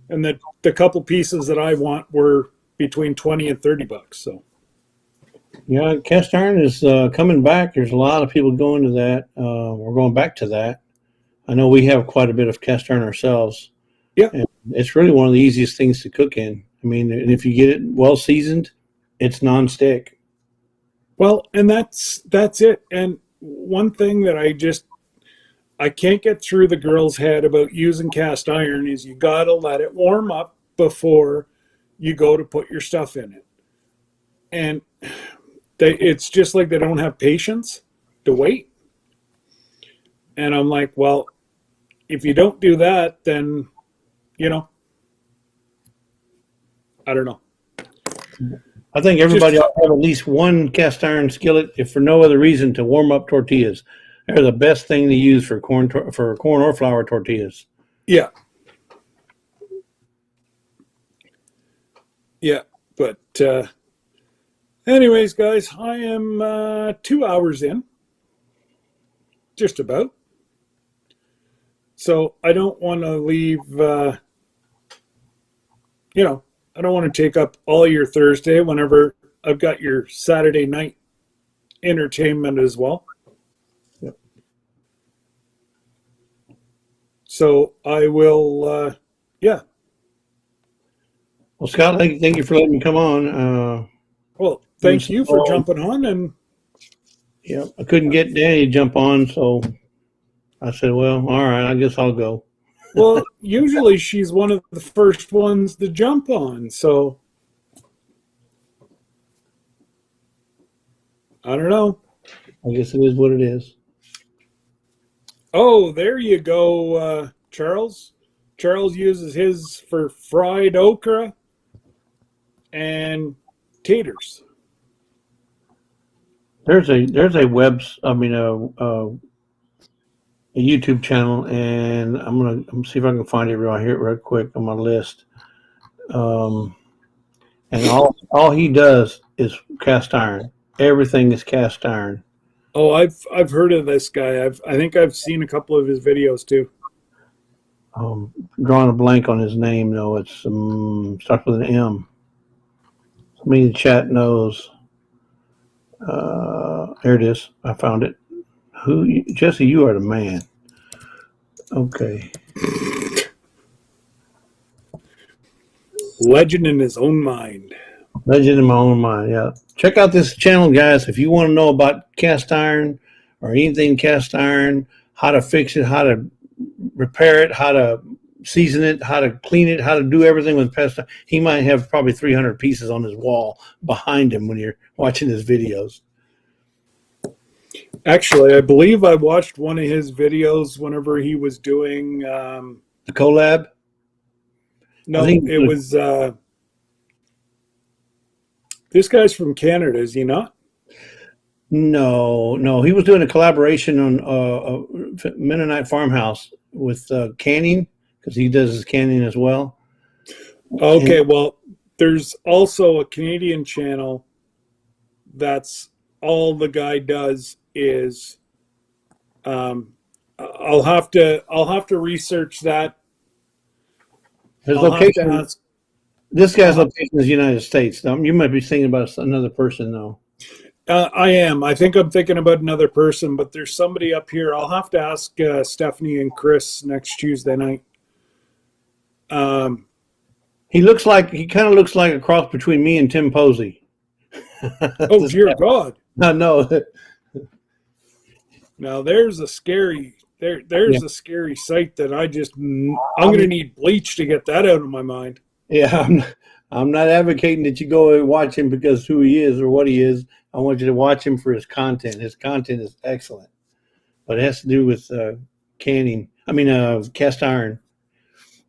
And the couple pieces that I want were between 20 and $30. So Yeah, cast iron is coming back. There's a lot of people going to that. We're going back to that. I know we have quite a bit of cast iron ourselves. yeah. And it's really one of the easiest things to cook in. I mean, and if you get it well seasoned, it's nonstick. Well, and that's it. And one thing that I can't get through the girl's head about using cast iron is you got to let it warm up before you go to put your stuff in it. And it's just like they don't have patience to wait. And I'm like, well, if you don't do that, then, I don't know. I think everybody ought to have at least one cast iron skillet, if for no other reason, to warm up tortillas. They're the best thing to use for corn or flour tortillas. Yeah. Yeah. But anyways, guys, I am 2 hours in. Just about. So I don't want to leave, I don't want to take up all your Thursday whenever I've got your Saturday night entertainment as well. Yep. So I will, yeah. Well, Scott, thank you for letting me come on. Well, thank you for jumping on. And yeah, I couldn't get Danny to jump on, so I said, well, all right, I guess I'll go. well, usually she's one of the first ones to jump on. So I don't know. I guess it is what it is. Oh, there you go, Charles. Charles uses his for fried okra and taters. There's a YouTube channel, and I'm gonna see if I can find it right here, real quick on my list. And all he does is cast iron. Everything is cast iron. Oh, I've heard of this guy. I think I've seen a couple of his videos too. Drawing a blank on his name though. It's starts with an M. Somebody in the chat knows. There it is. I found it. Jesse, you are the man. Okay. Legend in his own mind. Legend in my own mind, yeah. Check out this channel, guys, if you want to know about cast iron or anything cast iron, how to fix it, how to repair it, how to season it, how to clean it, how to do everything with cast iron. He might have probably 300 pieces on his wall behind him when you're watching his videos. Actually, I believe I watched one of his videos whenever he was doing the collab. No, it was this guy's from Canada, is he not? No, he was doing a collaboration on a Mennonite farmhouse with canning, because he does his canning as well. Okay, well, there's also a Canadian channel that's all the guy does is um, I'll have to research that. His I'll have to location. ask. This I'll guy's have, location is the United States. You might be thinking about another person though. I am. I think I'm thinking about another person, but there's somebody up here. I'll have to ask Stephanie and Chris next Tuesday night. Um, He kind of looks like a cross between me and Tim Posey. oh dear God! I know. Now there's a scary Yeah, there's a scary sight that I'm going to need bleach to get that out of my mind. yeah. I'm not advocating that you go and watch him because who he is or what he is. I want you to watch him for his content. His content is excellent, but it has to do with canning. I mean, cast iron.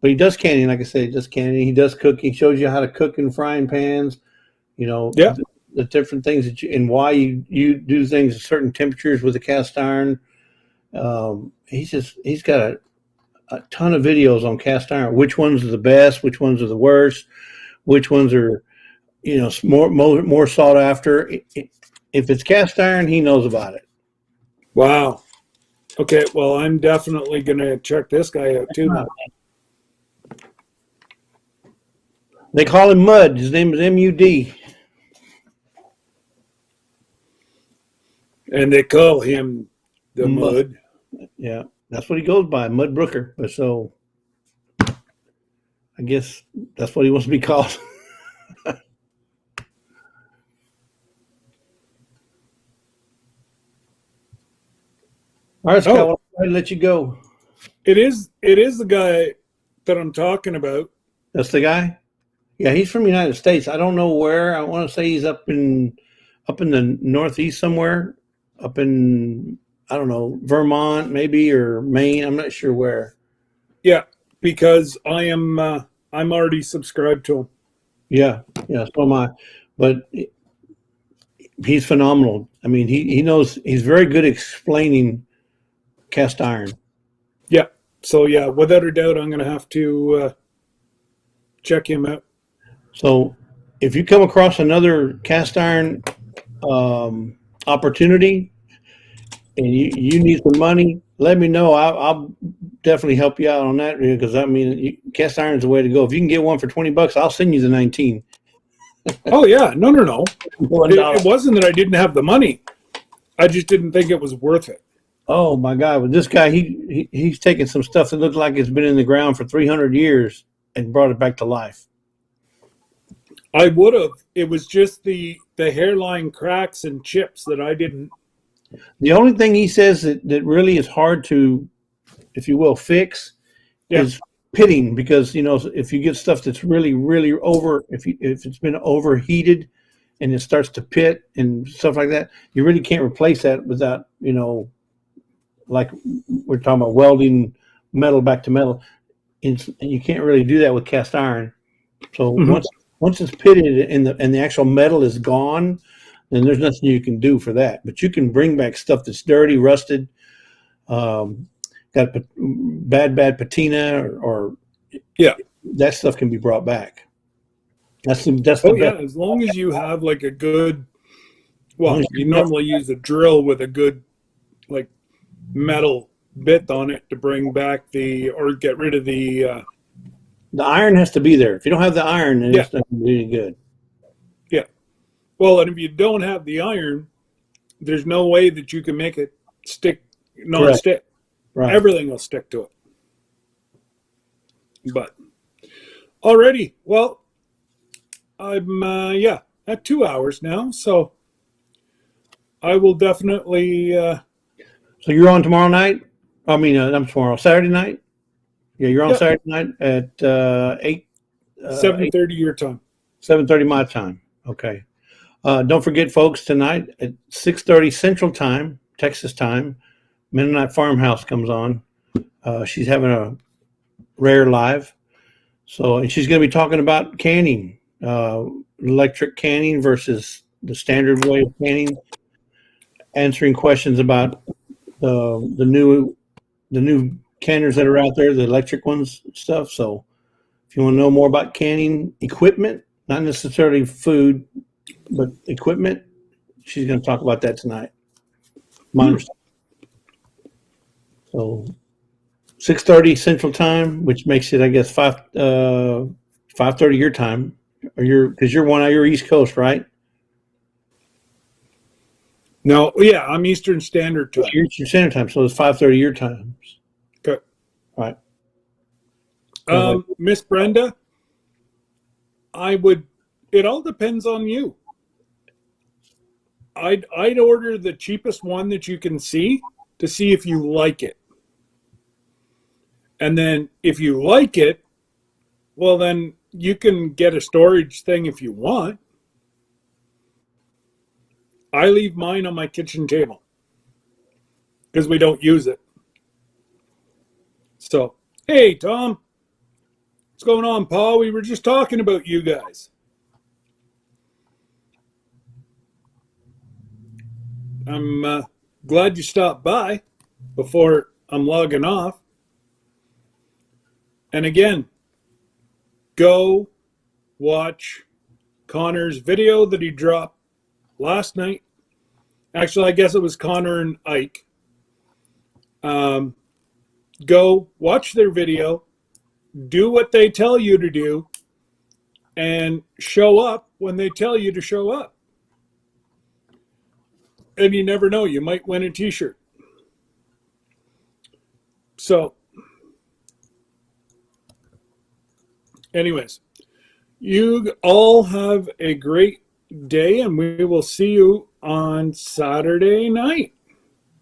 But he does canning, like I said, he does canning. He does cooking. He shows you how to cook in frying pans. You know, Yeah. the different things and why you do things at certain temperatures with a cast iron. He's got a ton of videos on cast iron. Which ones are the best? Which ones are the worst? Which ones are more sought after? If it's cast iron, he knows about it. Wow. Okay. Well, I'm definitely going to check this guy out too. Then. They call him Mud. His name is MUD. And they call him the Mud. Mud. Yeah, that's what he goes by, Mud Brooker. But so I guess that's what he wants to be called. All right, Scott, Oh, I'll let you go. it is the guy that I'm talking about. That's the guy. Yeah, he's from the United States. I don't know where. I want to say he's up in the Northeast somewhere, up in I don't know Vermont maybe or Maine. I'm not sure where. Yeah, because I'm already subscribed to him. Yeah, yeah. So am I. But he's phenomenal. I mean, he knows. He's very good at explaining cast iron. Yeah. So yeah, without a doubt, I'm going to have to check him out. So if you come across another cast iron opportunity and you need some money, let me know. I'll definitely help you out on that because I mean, cast iron is the way to go. If you can get one for $20, I'll send you the 19. Oh yeah, no. $1. It wasn't that I didn't have the money. I just didn't think it was worth it. Oh my God! But this guy, he's taken some stuff that looks like it's been in the ground for 300 years and brought it back to life. I would have. It was just the hairline cracks and chips that I didn't. The only thing he says that really is hard to, if you will, fix Yeah. is pitting because if you get stuff that's really over if it's been overheated and it starts to pit and stuff like that, you really can't replace that without like we're talking about welding metal back to metal. And you can't really do that with cast iron. So Mhm. once it's pitted and the actual metal is gone, then there's nothing you can do for that. But you can bring back stuff that's dirty, rusted, um, got bad patina or Yeah. that stuff can be brought back. That's the Oh best. yeah. As long as you have like a good. As long Well, as you normally use a drill with a good like metal bit on it to bring back or get rid of the. the iron has to be there. If you don't have the iron, then Yeah. it's not really good. Yeah. Well, and if you don't have the iron, there's no way that you can make it stick Correct. non-stick. Right. Everything will stick to it. But already, well, I'm at 2 hours now, so I will definitely. So you're on tomorrow night? I mean, I'm tomorrow. Saturday night? Yeah, you're on Yep, Saturday night at 8, 7:30 your time. 7:30 my time. Okay. Don't forget, folks, tonight at 6:30 Central Time, Texas time, Mennonite Farmhouse comes on. She's having a rare live. So, and she's going to be talking about canning, electric canning versus the standard way of canning, answering questions about the new canners that are out there, the electric ones and stuff. So, if you want to know more about canning equipment, not necessarily food, but equipment. She's going to talk about that tonight. My understanding. So 6:30 Central Time, which makes it, I guess, 5:30 your time, or because you're 1 hour East Coast, right? No, yeah, I'm Eastern Standard Time. You're Eastern Standard Time, so it's 5:30 your time. Okay. Right. Miss Brenda, it all depends on you. I'd order the cheapest one that you can see to see if you like it. And then if you like it, well, then you can get a storage thing if you want. I leave mine on my kitchen table because we don't use it. So, hey, Tom, what's going on, Paul? We were just talking about you guys. I'm glad you stopped by before I'm logging off. And again, go watch Connor's video that he dropped last night. Actually, I guess it was Connor and Ike. Go watch their video, do what they tell you to do, and show up when they tell you to show up. And you never know, you might win a t-shirt. So, anyways, you all have a great day, and we will see you on Saturday night.